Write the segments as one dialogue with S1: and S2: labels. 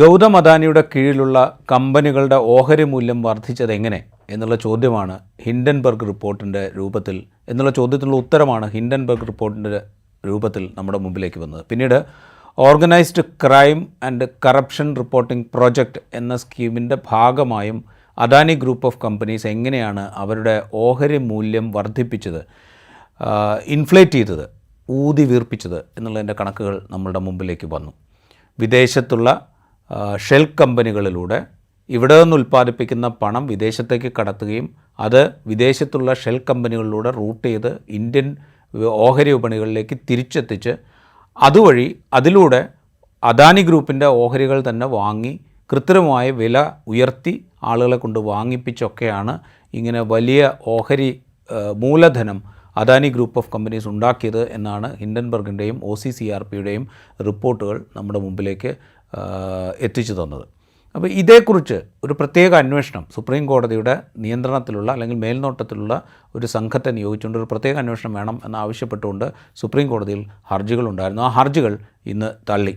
S1: ഗൗതം അദാനിയുടെ കീഴിലുള്ള കമ്പനികളുടെ ഓഹരി മൂല്യം വർദ്ധിച്ചത് എങ്ങനെ എന്നുള്ള ചോദ്യമാണ് ഹിൻഡൻബർഗ് റിപ്പോർട്ടിൻ്റെ രൂപത്തിൽ എന്നുള്ള ചോദ്യത്തിനുള്ള ഉത്തരമാണ് ഹിൻഡൻബർഗ് റിപ്പോർട്ടിൻ്റെ രൂപത്തിൽ നമ്മുടെ മുമ്പിലേക്ക് വന്നത്. പിന്നീട് organised crime and corruption reporting project എന്ന സ്കീമിൻ്റെ ഭാഗമായും അദാനി ഗ്രൂപ്പ് ഓഫ് കമ്പനീസ് എങ്ങനെയാണ് അവരുടെ ഓഹരി മൂല്യം വർദ്ധിപ്പിച്ചത്, ഇൻഫ്ലേറ്റ് ചെയ്തത്, ഊതി വീർപ്പിച്ചത് എന്നുള്ളതിൻ്റെ കണക്കുകൾ നമ്മളുടെ മുമ്പിലേക്ക് വന്നു. വിദേശത്തുള്ള ഷെൽ കമ്പനികളിലൂടെ ഇവിടെ നിന്ന് ഉൽപ്പാദിപ്പിക്കുന്ന പണം വിദേശത്തേക്ക് കടത്തുകയും അത് വിദേശത്തുള്ള ഷെൽ കമ്പനികളിലൂടെ റൂട്ട് ചെയ്ത് ഇന്ത്യൻ ഓഹരി വിപണികളിലേക്ക് തിരിച്ചെത്തിച്ച് അതുവഴി അതിലൂടെ അദാനി ഗ്രൂപ്പിൻ്റെ ഓഹരികൾ തന്നെ വാങ്ങി കൃത്രിമമായ വില ഉയർത്തി ആളുകളെ കൊണ്ട് വാങ്ങിപ്പിച്ചൊക്കെയാണ് ഇങ്ങനെ വലിയ ഓഹരി മൂലധനം അദാനി ഗ്രൂപ്പ് ഓഫ് കമ്പനീസ് ഉണ്ടാക്കിയത് എന്നാണ് ഹിൻഡൻബർഗിൻ്റെയും OCCRPയുടെയും റിപ്പോർട്ടുകൾ നമ്മുടെ മുമ്പിലേക്ക് എത്തിച്ചു തന്നത്. അപ്പോൾ ഇതേക്കുറിച്ച് ഒരു പ്രത്യേക അന്വേഷണം സുപ്രീം കോടതിയുടെ നിയന്ത്രണത്തിലുള്ള അല്ലെങ്കിൽ മേൽനോട്ടത്തിലുള്ള ഒരു സംഘത്തെ നിയോഗിച്ചുകൊണ്ട് ഒരു പ്രത്യേക അന്വേഷണം വേണം എന്നാവശ്യപ്പെട്ടുകൊണ്ട് സുപ്രീം കോടതിയിൽ ഹർജികളുണ്ടായിരുന്നു. ആ ഹർജികൾ ഇന്ന് തള്ളി.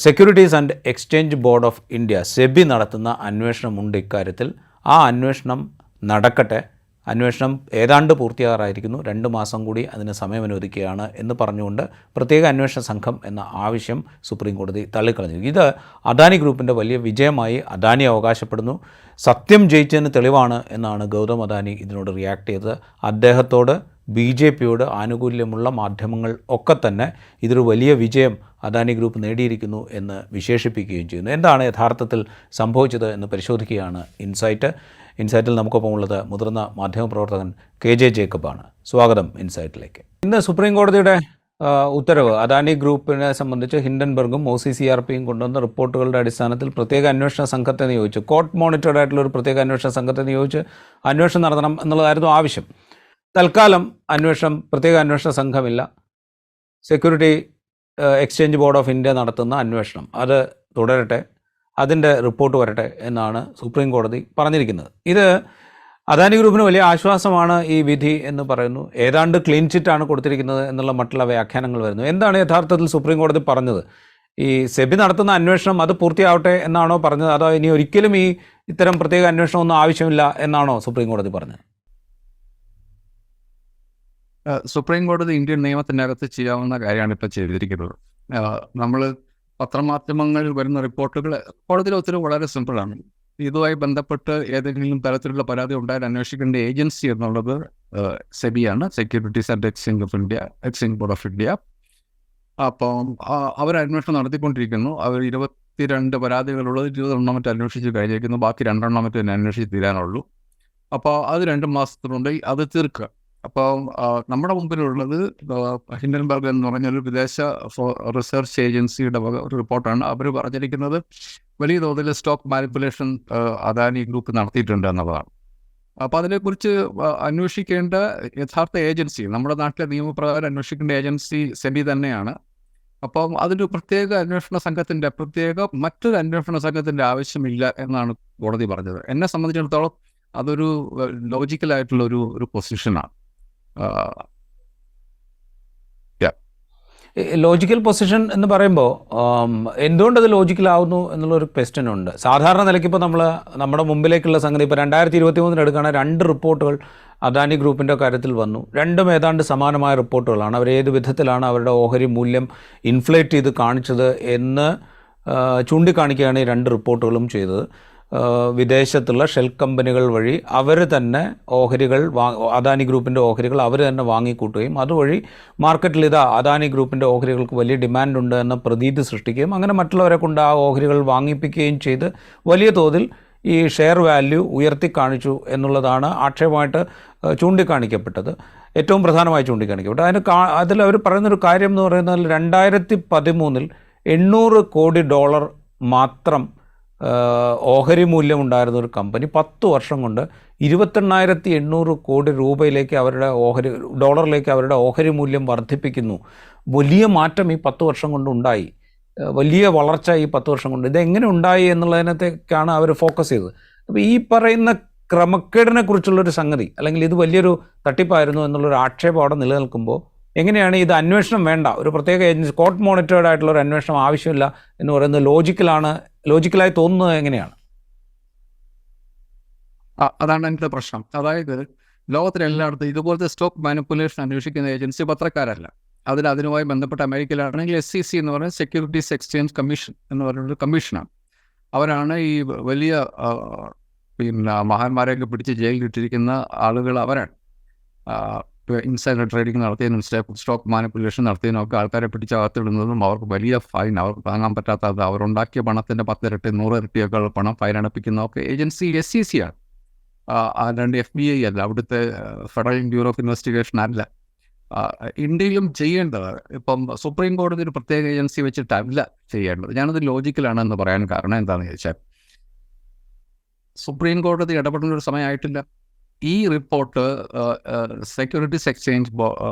S1: Securities and exchange board of India SEBI നടത്തുന്ന അന്വേഷണമുണ്ട് ഇക്കാര്യത്തിൽ. ആ അന്വേഷണം നടക്കട്ടെ. അന്വേഷണം ഏതാണ്ട് പൂർത്തിയാകാറായിരിക്കുന്നു. 2 മാസം കൂടി അതിന് സമയം അനുവദിക്കുകയാണ് എന്ന് പറഞ്ഞുകൊണ്ട് പ്രത്യേക അന്വേഷണ സംഘം എന്ന ആവശ്യം സുപ്രീം കോടതി തള്ളിക്കളഞ്ഞു. ഇത് അദാനി ഗ്രൂപ്പിൻ്റെ വലിയ വിജയമായി അദാനി അവകാശപ്പെടുന്നു. സത്യം ജയിച്ചതിന് തെളിവാണ് എന്നാണ് ഗൗതം അദാനി ഇതിനോട് റിയാക്ട് ചെയ്തത്. അദ്ദേഹത്തോട് BJPയോട് ആനുകൂല്യമുള്ള മാധ്യമങ്ങൾ ഒക്കെ തന്നെ ഇതൊരു വലിയ വിജയം അദാനി ഗ്രൂപ്പ് നേടിയിരിക്കുന്നു എന്ന് വിശേഷിപ്പിക്കുകയും ചെയ്യുന്നു. എന്താണ് യഥാർത്ഥത്തിൽ സംഭവിച്ചത് എന്ന് പരിശോധിക്കുകയാണ് ഇൻസൈറ്റിൽ നമുക്കൊപ്പം ഉള്ളത് മുതിർന്ന മാധ്യമപ്രവർത്തകൻ KJ ജേക്കബാണ്. സ്വാഗതം ഇൻസൈറ്റിലേക്ക്. ഇന്ന് സുപ്രീം കോടതിയുടെ ഉത്തരവ് അദാനി ഗ്രൂപ്പിനെ സംബന്ധിച്ച് ഹിൻഡൻബർഗും OCCRPയും കൊണ്ടുവന്ന റിപ്പോർട്ടുകളുടെ അടിസ്ഥാനത്തിൽ പ്രത്യേക അന്വേഷണ സംഘത്തെ നിയോഗിച്ചു. കോർട്ട് മോണിറ്റർഡ് ആയിട്ടുള്ള ഒരു പ്രത്യേക അന്വേഷണ സംഘത്തെ നിയോഗിച്ച് അന്വേഷണം നടത്തണം എന്നുള്ളതായിരുന്നു ആവശ്യം. തൽക്കാലം പ്രത്യേക അന്വേഷണ സംഘമില്ല. Security exchange board of India നടത്തുന്ന അന്വേഷണം അത് തുടരട്ടെ, അതിൻ്റെ റിപ്പോർട്ട് വരട്ടെ എന്നാണ് സുപ്രീം കോടതി പറഞ്ഞിരിക്കുന്നത്. ഇത് അദാനി ഗ്രൂപ്പിന് വലിയ ആശ്വാസമാണ് ഈ വിധി എന്ന് പറയുന്നു. ഏതാണ്ട് ക്ലീൻ ചിറ്റാണ് കൊടുത്തിരിക്കുന്നത് എന്നുള്ള മറ്റുള്ള വ്യാഖ്യാനങ്ങൾ വരുന്നു. എന്താണ് യഥാർത്ഥത്തിൽ സുപ്രീം കോടതി പറഞ്ഞത്? ഈ സെബി നടത്തുന്ന അന്വേഷണം അത് പൂർത്തിയാവട്ടെ എന്നാണോ പറഞ്ഞത്, അതോ ഇനി ഒരിക്കലും ഇത്തരം പ്രത്യേക അന്വേഷണമൊന്നും ആവശ്യമില്ല എന്നാണോ സുപ്രീം കോടതി പറഞ്ഞത്?
S2: സുപ്രീം കോടതി ഇന്ത്യൻ നിയമത്തിനകത്ത് ചെയ്യാവുന്ന കാര്യമാണ് ഇപ്പോൾ ചെയ്തിരിക്കുന്നത്. നമ്മൾ പത്രമാധ്യമങ്ങളിൽ വരുന്ന റിപ്പോർട്ടുകൾ കോടതിയിലെ ഉത്തരവ് വളരെ സിമ്പിളാണ്. ഇതുമായി ബന്ധപ്പെട്ട് ഏതെങ്കിലും തരത്തിലുള്ള പരാതി ഉണ്ടായാൽ അന്വേഷിക്കേണ്ട ഏജൻസി എന്നുള്ളത് സെബിയാണ്, securities and exchange board of India. അപ്പം അവർ അന്വേഷണം നടത്തിക്കൊണ്ടിരിക്കുന്നു. അവർ 22 പരാതികളുള്ളത് 20 മറ്റേ അന്വേഷിച്ച് കഴിഞ്ഞിരിക്കുന്നു. ബാക്കി 2 മറ്റേ അന്വേഷിച്ച് തീരാനുള്ളൂ. അപ്പോൾ അത് 2 മാസത്തിനുണ്ട് അത് തീർക്കുക. അപ്പോൾ നമ്മുടെ മുമ്പിലുള്ളത് ഹിൻഡൻബർഗ് എന്ന് പറഞ്ഞൊരു വിദേശ റിസർച്ച് ഏജൻസിയുടെ ഒരു റിപ്പോർട്ടാണ്. അവർ പറഞ്ഞിരിക്കുന്നത് വലിയ തോതിൽ സ്റ്റോക്ക് മാനിപ്പുലേഷൻ അദാനി ഗ്രൂപ്പ് നടത്തിയിട്ടുണ്ട് എന്നുള്ളതാണ്. അപ്പോൾ അതിനെക്കുറിച്ച് അന്വേഷിക്കേണ്ട യഥാർത്ഥ ഏജൻസി, നമ്മുടെ നാട്ടിലെ നിയമപ്രകാരം അന്വേഷിക്കേണ്ട ഏജൻസി സെബി തന്നെയാണ്. അപ്പം അതിൻ്റെ മറ്റൊരു അന്വേഷണ സംഘത്തിൻ്റെ ആവശ്യമില്ല എന്നാണ് കോടതി പറഞ്ഞത്. എന്നെ സംബന്ധിച്ചിടത്തോളം അതൊരു ലോജിക്കലായിട്ടുള്ള ഒരു പൊസിഷനാണ്.
S1: ലോജിക്കൽ പൊസിഷൻ എന്ന് പറയുമ്പോൾ എന്തുകൊണ്ടത് ലോജിക്കലാവുന്നു എന്നുള്ളൊരു ക്വസ്റ്റ്യൻ ഉണ്ട്. സാധാരണ നിലയ്ക്ക് ഇപ്പോൾ നമ്മുടെ മുമ്പിലേക്കുള്ള സംഗതി ഇപ്പോൾ 2023 എടുക്കുകയാണ്. 2 റിപ്പോർട്ടുകൾ അദാനി ഗ്രൂപ്പിൻ്റെ കാര്യത്തിൽ വന്നു. രണ്ടും ഏതാണ്ട് സമാനമായ റിപ്പോർട്ടുകളാണ്. അവർ ഏത് വിധത്തിലാണ് അവരുടെ ഓഹരി മൂല്യം ഇൻഫ്ലേറ്റ് ചെയ്ത് കാണിച്ചത് എന്ന് ചൂണ്ടിക്കാണിക്കുകയാണ് ഈ 2 റിപ്പോർട്ടുകളും ചെയ്തത്. വിദേശത്തുള്ള ഷെൽ കമ്പനികൾ വഴി അവർ തന്നെ അദാനി ഗ്രൂപ്പിൻ്റെ ഓഹരികൾ അവർ തന്നെ വാങ്ങിക്കൂട്ടുകയും അതുവഴി മാർക്കറ്റിൽ അദാനി ഗ്രൂപ്പിൻ്റെ ഓഹരികൾക്ക് വലിയ ഡിമാൻഡ് ഉണ്ട് എന്ന പ്രതീതി സൃഷ്ടിക്കുകയും അങ്ങനെ മറ്റുള്ളവരെ കൊണ്ട് ആ ഓഹരികൾ വാങ്ങിപ്പിക്കുകയും ചെയ്ത് വലിയ തോതിൽ ഈ ഷെയർ വാല്യൂ ഉയർത്തി കാണിച്ചു എന്നുള്ളതാണ് ആക്ഷേപമായിട്ട് ചൂണ്ടിക്കാണിക്കപ്പെട്ടത്. ഏറ്റവും പ്രധാനമായി ചൂണ്ടിക്കാണിക്കപ്പെട്ടത് അതിൽ അവർ പറയുന്നൊരു കാര്യം എന്ന് പറയുന്നത് 2013 $800 കോടി മാത്രം ഓഹരി മൂല്യം ഉണ്ടായിരുന്ന ഒരു കമ്പനി 10 വർഷം കൊണ്ട് 28,800 കോടി രൂപയിലേക്ക് ഡോളറിലേക്ക് അവരുടെ ഓഹരി മൂല്യം വർദ്ധിപ്പിക്കുന്നു. വലിയ മാറ്റം ഈ 10 വർഷം കൊണ്ട് ഉണ്ടായി. വലിയ വളർച്ച ഈ 10 വർഷം കൊണ്ട്. ഇതെങ്ങനെ ഉണ്ടായി എന്നുള്ളതിനകത്തേക്കാണ് അവർ ഫോക്കസ് ചെയ്തത്. അപ്പോൾ ഈ പറയുന്ന ക്രമക്കേടിനെ കുറിച്ചുള്ളൊരു സംഗതി അല്ലെങ്കിൽ ഇത് വലിയൊരു തട്ടിപ്പായിരുന്നു എന്നുള്ളൊരു ആക്ഷേപം അവിടെ നിലനിൽക്കുമ്പോൾ എങ്ങനെയാണ് ഇത് അന്വേഷണം വേണ്ട, ഒരു പ്രത്യേക ഏജൻസി കോർട്ട് മോണിറ്റേർഡ് ആയിട്ടുള്ള ഒരു അന്വേഷണം ആവശ്യമില്ല എന്ന് പറയുന്നത് ലോജിക്കലായി തോന്നുന്നത് എങ്ങനെയാണ്?
S2: അതാണ് എൻ്റെ പ്രശ്നം. അതായത് ലോകത്തിലെല്ലായിടത്തും ഇതുപോലത്തെ സ്റ്റോക്ക് മാനിപ്പുലേഷൻ അന്വേഷിക്കുന്ന ഏജൻസി പത്രക്കാരല്ല. അതിനുമായി ബന്ധപ്പെട്ട അമേരിക്കയിലാണെങ്കിൽ SEC എന്ന് പറയുന്നത് സെക്യൂരിറ്റീസ് എക്സ്ചേഞ്ച് കമ്മീഷൻ എന്ന് പറയുന്നൊരു കമ്മീഷനാണ്. അവരാണ് ഈ വലിയ മഹാന്മാരെയൊക്കെ പിടിച്ച് ജയിലിലിട്ടിരിക്കുന്ന ആളുകൾ അവരാണ്. ഇൻസൈഡർ ട്രേഡിംഗ് നടത്തിയതിനും സ്റ്റോക്ക് മാനിപ്പുലേഷൻ നടത്തിയതിനും ഒക്കെ ആൾക്കാരെ പിടിച്ച് അകത്തിടുന്നതും അവർക്ക് വലിയ ഫൈൻ, അവർക്ക് താങ്ങാൻ പറ്റാത്തത്, അവരുണ്ടാക്കിയ പണത്തിൻ്റെ 10 ഇരട്ടി 100 ഇരട്ടിയൊക്കെ പണം ഫൈൻ അടപ്പിക്കുന്നതൊക്കെ ഏജൻസി SEC ആണ്. രണ്ട് FBI അല്ല, അവിടുത്തെ ഫെഡറൽ ബ്യൂറോ ഓഫ് ഇൻവെസ്റ്റിഗേഷൻ അല്ല. ഇന്ത്യയിലും ചെയ്യേണ്ടത് ഇപ്പം സുപ്രീം കോടതി ഒരു പ്രത്യേക ഏജൻസി വെച്ചിട്ടല്ല ചെയ്യേണ്ടത്. ഞാനത് ലോജിക്കലാണെന്ന് പറയാൻ കാരണം എന്താണെന്ന് ചോദിച്ചാൽ, സുപ്രീം കോടതി ഇടപെടുന്ന ഒരു സമയമായിട്ടില്ല. ഈ report securities exchange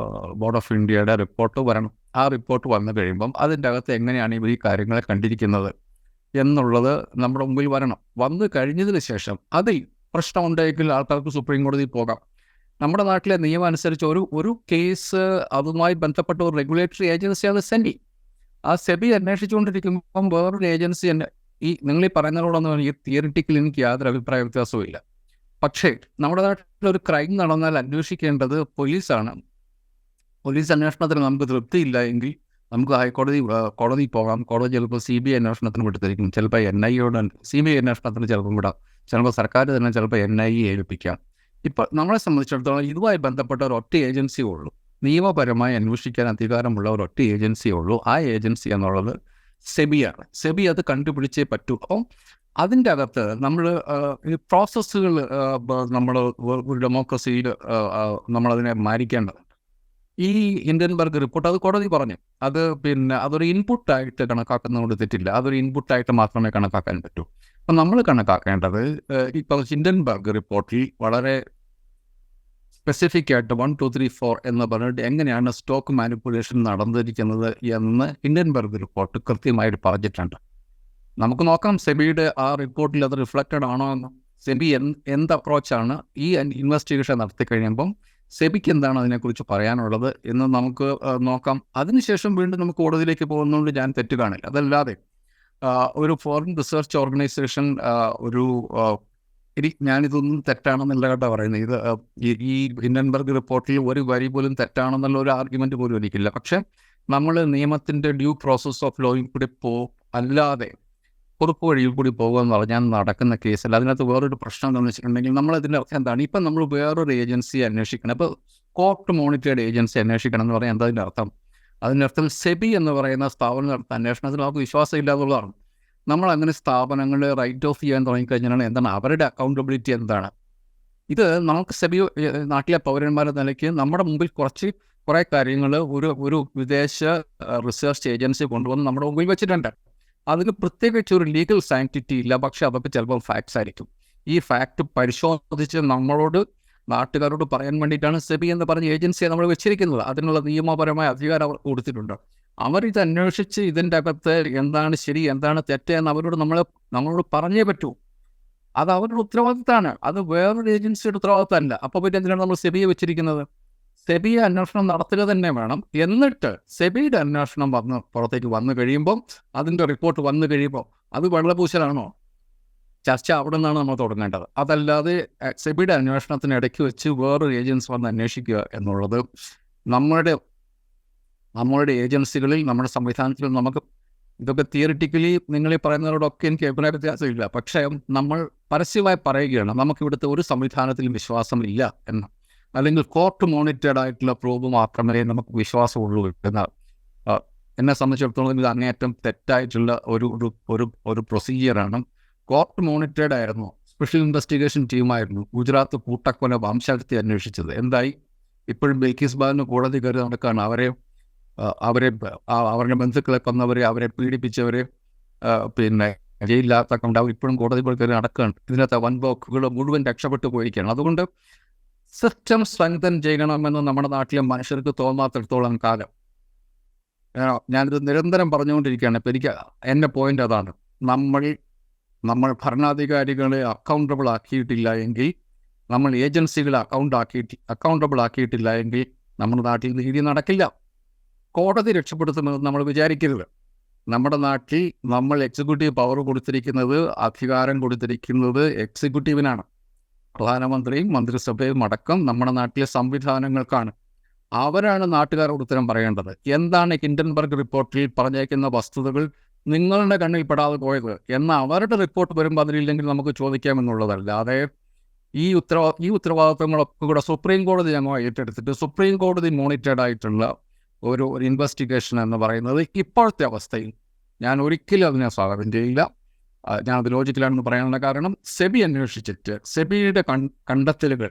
S2: board of ഇന്ത്യയുടെ റിപ്പോർട്ട് വരണം. ആ റിപ്പോർട്ട് വന്നു കഴിയുമ്പം അതിൻ്റെ അകത്ത് എങ്ങനെയാണ് ഇവർ ഈ കാര്യങ്ങളെ കണ്ടിരിക്കുന്നത് എന്നുള്ളത് നമ്മുടെ മുമ്പിൽ വരണം. വന്നു കഴിഞ്ഞതിന് ശേഷം അതിൽ പ്രശ്നമുണ്ടെങ്കിൽ ആൾക്കാർക്ക് സുപ്രീം കോടതിയിൽ പോകാം. നമ്മുടെ നാട്ടിലെ നിയമം അനുസരിച്ച് ഒരു കേസ് അതുമായി ബന്ധപ്പെട്ട ഒരു റെഗുലേറ്ററി ഏജൻസിയാണ് സെബി. ആ സെബി അന്വേഷിച്ചുകൊണ്ടിരിക്കുമ്പം വേറൊരു ഏജൻസി തന്നെ നിങ്ങൾ ഈ പറയുന്നതോടൊന്നും ഈ തിയറിറ്റിക്കൽ എനിക്ക് യാതൊരു അഭിപ്രായ വ്യത്യാസവും ഇല്ല. പക്ഷേ നമ്മുടെ നാട്ടിൽ ഒരു ക്രൈം നടന്നാൽ അന്വേഷിക്കേണ്ടത് പോലീസാണ്. പോലീസ് അന്വേഷണത്തിന് നമുക്ക് തൃപ്തിയില്ല എങ്കിൽ നമുക്ക് കോടതി പോകാം. കോടതി ചിലപ്പോൾ CBI അന്വേഷണത്തിന് വിട്ടുതരിക്കും, ചിലപ്പോൾ NIA CBI അന്വേഷണത്തിന് ചിലപ്പം വിടാം, ചിലപ്പോൾ സർക്കാർ തന്നെ ചിലപ്പോൾ NIA ഏൽപ്പിക്കാം. ഇപ്പോൾ നമ്മളെ സംബന്ധിച്ചിടത്തോളം ഇതുമായി ബന്ധപ്പെട്ട ഒരൊറ്റ ഏജൻസിയേ ഉള്ളൂ, നിയമപരമായി അന്വേഷിക്കാൻ അധികാരമുള്ള ഒരൊറ്റ ഏജൻസിയേ ഉള്ളൂ. ആ ഏജൻസി എന്നുള്ളത് സെബിയാണ്. സെബി അത് കണ്ടുപിടിച്ചേ പറ്റൂ. അപ്പം അതിൻ്റെ അകത്ത് നമ്മൾ ഈ പ്രോസസ്സുകൾ നമ്മൾ ഒരു ഡെമോക്രസിയിൽ നമ്മളതിനെ മാനിക്കേണ്ടതുണ്ട്. ഈ ഹിൻഡൻബർഗ് റിപ്പോർട്ട് അത് കോടതി പറഞ്ഞു, അത് അതൊരു ഇൻപുട്ടായിട്ട് കണക്കാക്കുന്നതുകൊണ്ട് തെറ്റില്ല, അതൊരു ഇൻപുട്ടായിട്ട് മാത്രമേ കണക്കാക്കാൻ പറ്റൂ. അപ്പം നമ്മൾ കണക്കാക്കേണ്ടത് ഇപ്പോൾ ഹിൻഡൻബർഗ് റിപ്പോർട്ടിൽ വളരെ സ്പെസിഫിക് ആയിട്ട് 1, 2, 3, 4 എന്ന് പറഞ്ഞിട്ട് എങ്ങനെയാണ് സ്റ്റോക്ക് മാനിപ്പുലേഷൻ നടന്നിരിക്കുന്നത് എന്ന് ഹിൻഡൻബർഗ് റിപ്പോർട്ട് കൃത്യമായിട്ട് പറഞ്ഞിട്ടുണ്ട്. നമുക്ക് നോക്കാം സെബിയുടെ ആ റിപ്പോർട്ടിൽ അത് റിഫ്ലക്റ്റഡ് ആണോ എന്ന്. സെബി എന്ത് അപ്രോച്ചാണ് ഈ ഇൻവെസ്റ്റിഗേഷൻ നടത്തി കഴിയുമ്പം സെബിക്ക് എന്താണ് അതിനെക്കുറിച്ച് പറയാനുള്ളത് എന്ന് നമുക്ക് നോക്കാം. അതിനുശേഷം വീണ്ടും നമുക്ക് കോടതിയിലേക്ക് പോകുന്നതുകൊണ്ട് ഞാൻ തെറ്റ് കാണില്ല. അതല്ലാതെ ഒരു ഫോറിൻ റിസർച്ച് ഓർഗനൈസേഷൻ ഞാനിതൊന്നും തെറ്റാണെന്നല്ല കേട്ടോ പറയുന്നത്. ഈ ഹിൻഡൻബർഗ് റിപ്പോർട്ടിൽ ഒരു വരി പോലും തെറ്റാണെന്നുള്ള ഒരു ആർഗ്യുമെന്റ് പോലും എനിക്കില്ല. പക്ഷെ നമ്മൾ നിയമത്തിൻ്റെ ഡ്യൂ പ്രോസസ് ഓഫ് ലോയിൽ കൂടി അല്ലാതെ കുറുപ്പ് വഴിയിൽ കൂടി പോകുക എന്ന് പറഞ്ഞാൽ നടക്കുന്ന കേസല്ല. അതിനകത്ത് വേറൊരു പ്രശ്നം എന്താണെന്ന് വെച്ചിട്ടുണ്ടെങ്കിൽ നമ്മളതിൻ്റെ അർത്ഥം എന്താണ്, ഇപ്പം നമ്മൾ വേറൊരു ഏജൻസി അന്വേഷിക്കണം, ഇപ്പോൾ കോർട്ട് മോണിറ്റേർഡ് ഏജൻസി അന്വേഷിക്കണം എന്ന് പറയാൻ എന്താ അതിൻ്റെ അർത്ഥം? അതിൻ്റെ അർത്ഥം സെബി എന്ന് പറയുന്ന സ്ഥാപനം നടത്തുന്ന അന്വേഷണത്തിൽ നമുക്ക് വിശ്വാസമില്ല എന്നുള്ളതാണ്. നമ്മളങ്ങനെ സ്ഥാപനങ്ങൾ റൈറ്റ് ഓഫ് ചെയ്യാൻ തുടങ്ങിക്കഴിഞ്ഞാൽ എന്താണ് അവരുടെ അക്കൗണ്ടബിലിറ്റി എന്താണ്? ഇത് നമുക്ക് സെബി നാട്ടിലെ പൗരന്മാരുടെ നിലയ്ക്ക് നമ്മുടെ മുമ്പിൽ കുറേ കാര്യങ്ങൾ ഒരു വിദേശ റിസർച്ച് ഏജൻസി കൊണ്ടുവന്ന് നമ്മുടെ മുമ്പിൽ വെച്ചിട്ടുണ്ട്. അതിന് പ്രത്യേകിച്ച് ഒരു ലീഗൽ സാങ്ക്ടിറ്റി ഇല്ല, പക്ഷെ അതൊക്കെ ചിലപ്പോൾ ഫാക്ട്സ് ആയിരിക്കും. ഈ ഫാക്റ്റ് പരിശോധിച്ച് നാട്ടുകാരോട് പറയാൻ വേണ്ടിയിട്ടാണ് സെബി എന്ന് പറഞ്ഞ ഏജൻസിയെ നമ്മൾ വെച്ചിരിക്കുന്നത്. അതിനുള്ള നിയമപരമായ അധികാരം അവർക്ക് കൊടുത്തിട്ടുണ്ട്. അവരിത് അന്വേഷിച്ച് ഇതിൻ്റെ അകത്ത് എന്താണ് ശരി എന്താണ് തെറ്റ് എന്ന് നമ്മളോട് പറഞ്ഞേ പറ്റൂ. അത് അവരുടെ ഉത്തരവാദിത്തമാണ്, അത് വേറൊരു ഏജൻസിയുടെ ഉത്തരവാദിത്തമല്ല. അപ്പോൾ പിന്നെ എന്തിനാണ് നമ്മൾ സെബിയെ വെച്ചിരിക്കുന്നത്? സെബിയെ അന്വേഷണം നടത്തുക തന്നെ വേണം. എന്നിട്ട് സെബിയുടെ അന്വേഷണം പുറത്തേക്ക് വന്നു കഴിയുമ്പം, അതിൻ്റെ റിപ്പോർട്ട് വന്നു കഴിയുമ്പോൾ അത് വെള്ളപൂശലാണോ? ചർച്ച അവിടെ നിന്നാണ് നമ്മൾ തുടങ്ങേണ്ടത്. അതല്ലാതെ സെബിയുടെ അന്വേഷണത്തിന് ഇടയ്ക്ക് വെച്ച് വേറൊരു ഏജൻസി വന്ന് അന്വേഷിക്കുക എന്നുള്ളത് നമ്മളുടെ ഏജൻസികളിൽ, നമ്മുടെ സംവിധാനത്തിൽ നമുക്ക് ഇതൊക്കെ തിയറിറ്റിക്കലി നിങ്ങൾ ഈ പറയുന്നവരോടൊക്കെ എനിക്ക് അഭിപ്രായ വ്യത്യാസമില്ല. പക്ഷേ നമ്മൾ പരസ്യമായി പറയുകയാണ് നമുക്കിവിടുത്തെ ഒരു സംവിധാനത്തിലും വിശ്വാസമില്ല എന്ന്, അല്ലെങ്കിൽ കോർട്ട് മോണിറ്റേർഡ് ആയിട്ടുള്ള പ്രോബ് മാത്രമേ നമുക്ക് വിശ്വാസമുള്ളൂ എന്ന്. എന്നെ സംബന്ധിച്ചിടത്തോളം ഇത് അങ്ങേയറ്റം തെറ്റായിട്ടുള്ള ഒരു പ്രൊസീജിയറാണ്. കോർട്ട് മോണിറ്റേർഡ് ആയിരുന്നു, സ്പെഷ്യൽ ഇൻവെസ്റ്റിഗേഷൻ ടീമായിരുന്നു ഗുജറാത്ത് കൂട്ടക്കൊല വംശഹത്യ അന്വേഷിച്ചത്. എന്തായി? ഇപ്പോഴും ബിൽക്കിസ് ബാനു കോടതി കയറി നടക്കുകയാണ്. അവരുടെ ബന്ധുക്കളെ കൊന്നവരെ, അവരെ പീഡിപ്പിച്ചവരെ ജയിലിലാത്തക്കൊണ്ട് അവർ ഇപ്പോഴും കോടതി കയറി നടക്കുകയാണ്. ഇതിനകത്ത് വൻപോക്കുകൾ മുഴുവൻ രക്ഷപ്പെട്ടു പോയിരിക്കുകയാണ്. അതുകൊണ്ട് സിസ്റ്റം സ്ട്രെങ്തൻ ചെയ്യണമെന്ന് നമ്മുടെ നാട്ടിലെ മനുഷ്യർക്ക് തോന്നാത്തിടത്തോളം കാലം ഞാനിത് നിരന്തരം പറഞ്ഞുകൊണ്ടിരിക്കുകയാണ്. ഇപ്പം എൻ്റെ പോയിന്റ് അതാണ്. നമ്മൾ ഭരണാധികാരികളെ അക്കൗണ്ടബിൾ ആക്കിയിട്ടില്ല എങ്കിൽ, നമ്മൾ ഏജൻസികളെ അക്കൗണ്ടബിൾ ആക്കിയിട്ടില്ല എങ്കിൽ നമ്മുടെ നാട്ടിൽ നീതി നടക്കില്ല. കോടതി രക്ഷപ്പെടുത്തുമെന്ന് നമ്മൾ വിചാരിക്കരുത്. നമ്മുടെ നാട്ടിൽ നമ്മൾ എക്സിക്യൂട്ടീവ് പവർ കൊടുത്തിരിക്കുന്നത്, അധികാരം കൊടുത്തിരിക്കുന്നത് എക്സിക്യൂട്ടീവിനാണ്. പ്രധാനമന്ത്രിയും മന്ത്രിസഭയും അടക്കം നമ്മുടെ നാട്ടിലെ സംവിധാനങ്ങൾക്കാണ്. അവരാണ് നാട്ടുകാരോട് ഉത്തരം പറയേണ്ടത്. എന്താണ് ഹിൻഡൻബർഗ് റിപ്പോർട്ടിൽ പറഞ്ഞേക്കുന്ന വസ്തുതകൾ നിങ്ങളുടെ കണ്ണിൽ പെടാതെ പോയത് എന്ന് അവരുടെ റിപ്പോർട്ട് വരുമ്പോൾ അതിലില്ലെങ്കിൽ നമുക്ക് ചോദിക്കാമെന്നുള്ളതല്ലാതെ ഈ ഉത്തരവാദിത്തങ്ങളൊക്കെ കൂടെ സുപ്രീം കോടതി ഞങ്ങൾ ഏറ്റെടുത്തിട്ട് സുപ്രീം കോടതി മോണിറ്റേഡ് ആയിട്ടുള്ള ഒരു ഇൻവെസ്റ്റിഗേഷൻ എന്ന് പറയുന്നത് ഇപ്പോഴത്തെ അവസ്ഥയിൽ ഞാൻ ഒരിക്കലും അതിനെ സ്വാഗതം ചെയ്യില്ല. ഞാനത് ലോജിക്കലാണെന്ന് പറയാനുള്ള കാരണം സെബി അന്വേഷിച്ചിട്ട് സെബിയുടെ കണ്ടെത്തലുകൾ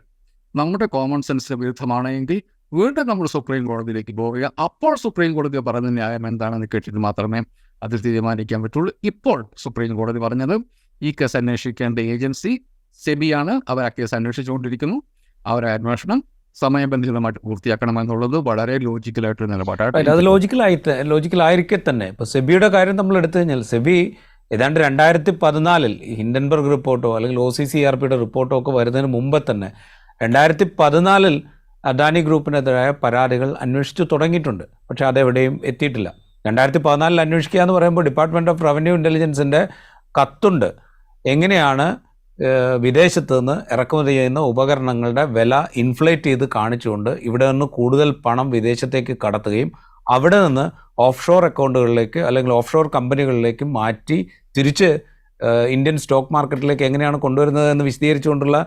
S2: നമ്മുടെ കോമൺ സെൻസിന് വിരുദ്ധമാണെങ്കിൽ വീണ്ടും നമ്മൾ സുപ്രീം കോടതിയിലേക്ക് പോവുക. അപ്പോൾ സുപ്രീം കോടതി പറയുന്ന ന്യായം എന്താണെന്ന് കേട്ടിട്ട് മാത്രമേ അതിൽ തീരുമാനിക്കാൻ പറ്റുള്ളൂ. ഇപ്പോൾ സുപ്രീം കോടതി പറഞ്ഞത് ഈ കേസ് അന്വേഷിക്കേണ്ട ഏജൻസി സെബിയാണ്. അവർ ആ കേസ് അന്വേഷിച്ചുകൊണ്ടിരിക്കുന്നു. അവരെ അന്വേഷണം സമയബന്ധിതമായിട്ട് പൂർത്തിയാക്കണമെന്നുള്ളത് വളരെ ലോജിക്കലായിട്ടൊരു നിലപാടാണ്.
S1: അത് ലോജിക്കലായിരിക്കെ തന്നെ ഇപ്പോൾ സെബിയുടെ കാര്യം നമ്മൾ എടുത്തു കഴിഞ്ഞാൽ സെബി ഏതാണ്ട് 2014 ഹിൻഡൻബർഗ് റിപ്പോർട്ടോ അല്ലെങ്കിൽ OCCRPയുടെ റിപ്പോർട്ടോ ഒക്കെ വരുന്നതിന് മുമ്പ് തന്നെ 2014 അദാനി ഗ്രൂപ്പിനെതിരായ പരാതികൾ അന്വേഷിച്ചു തുടങ്ങിയിട്ടുണ്ട്. പക്ഷേ അതെവിടെയും എത്തിയിട്ടില്ല. 2014 അന്വേഷിക്കുക എന്ന് പറയുമ്പോൾ ഡിപ്പാർട്ട്മെൻറ്റ് ഓഫ് റവന്യൂ ഇൻ്റലിജൻസിൻ്റെ കത്തുണ്ട്. എങ്ങനെയാണ് വിദേശത്ത് നിന്ന് ഇറക്കുമതി ചെയ്യുന്ന ഉപകരണങ്ങളുടെ വില ഇൻഫ്ലേറ്റ് ചെയ്ത് കാണിച്ചുകൊണ്ട് ഇവിടെ നിന്ന് കൂടുതൽ പണം വിദേശത്തേക്ക് കടത്തുകയും അവിടെ നിന്ന് ഓഫ് ഷോർ അക്കൗണ്ടുകളിലേക്ക് അല്ലെങ്കിൽ ഓഫ് ഷോർ കമ്പനികളിലേക്ക് മാറ്റി തിരിച്ച് ഇന്ത്യൻ സ്റ്റോക്ക് മാർക്കറ്റിലേക്ക് എങ്ങനെയാണ് കൊണ്ടുവരുന്നത് എന്ന് വിശദീകരിച്ചുകൊണ്ടുള്ള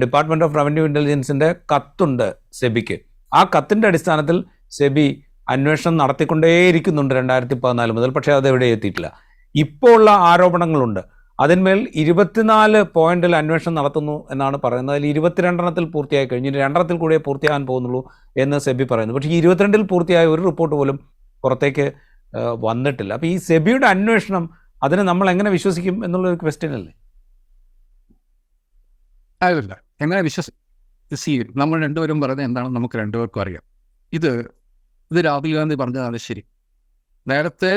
S1: ഡിപ്പാർട്ട്മെൻറ്റ് ഓഫ് റവന്യൂ ഇൻ്റലിജൻസിൻ്റെ കത്തുണ്ട് സെബിക്ക്. ആ കത്തിൻ്റെ അടിസ്ഥാനത്തിൽ സെബി അന്വേഷണം നടത്തിക്കൊണ്ടേയിരിക്കുന്നുണ്ട് 2014 മുതൽ. പക്ഷേ അതെവിടെ എത്തിയിട്ടില്ല. ഇപ്പോൾ ഉള്ള ആരോപണങ്ങളുണ്ട്. അതിന്മേൽ 24 പോയിന്റിൽ അന്വേഷണം നടത്തുന്നു എന്നാണ് പറയുന്നത്. അതിൽ 22 പൂർത്തിയായി കഴിഞ്ഞു. 2 കൂടെ പൂർത്തിയാകാൻ പോകുന്നുള്ളൂ എന്ന് സെബി പറയുന്നു. പക്ഷേ ഈ 22 പൂർത്തിയായ ഒരു റിപ്പോർട്ട് പോലും പുറത്തേക്ക് വന്നിട്ടില്ല. അപ്പോൾ ഈ സെബിയുടെ അന്വേഷണം അതിനെ നമ്മൾ എങ്ങനെ വിശ്വസിക്കും എന്നുള്ളൊരു ക്വസ്റ്റ്യൻ അല്ലേ?
S2: അല്ല, എങ്ങനെ വിശ്വസിക്കും? നമ്മൾ രണ്ടുപേരും പറയുന്നത് എന്താണെന്ന് നമുക്ക് രണ്ടുപേർക്കും അറിയാം. ഇത് രാഹുൽ ഗാന്ധി പറഞ്ഞതാണ് ശരി. നേരത്തെ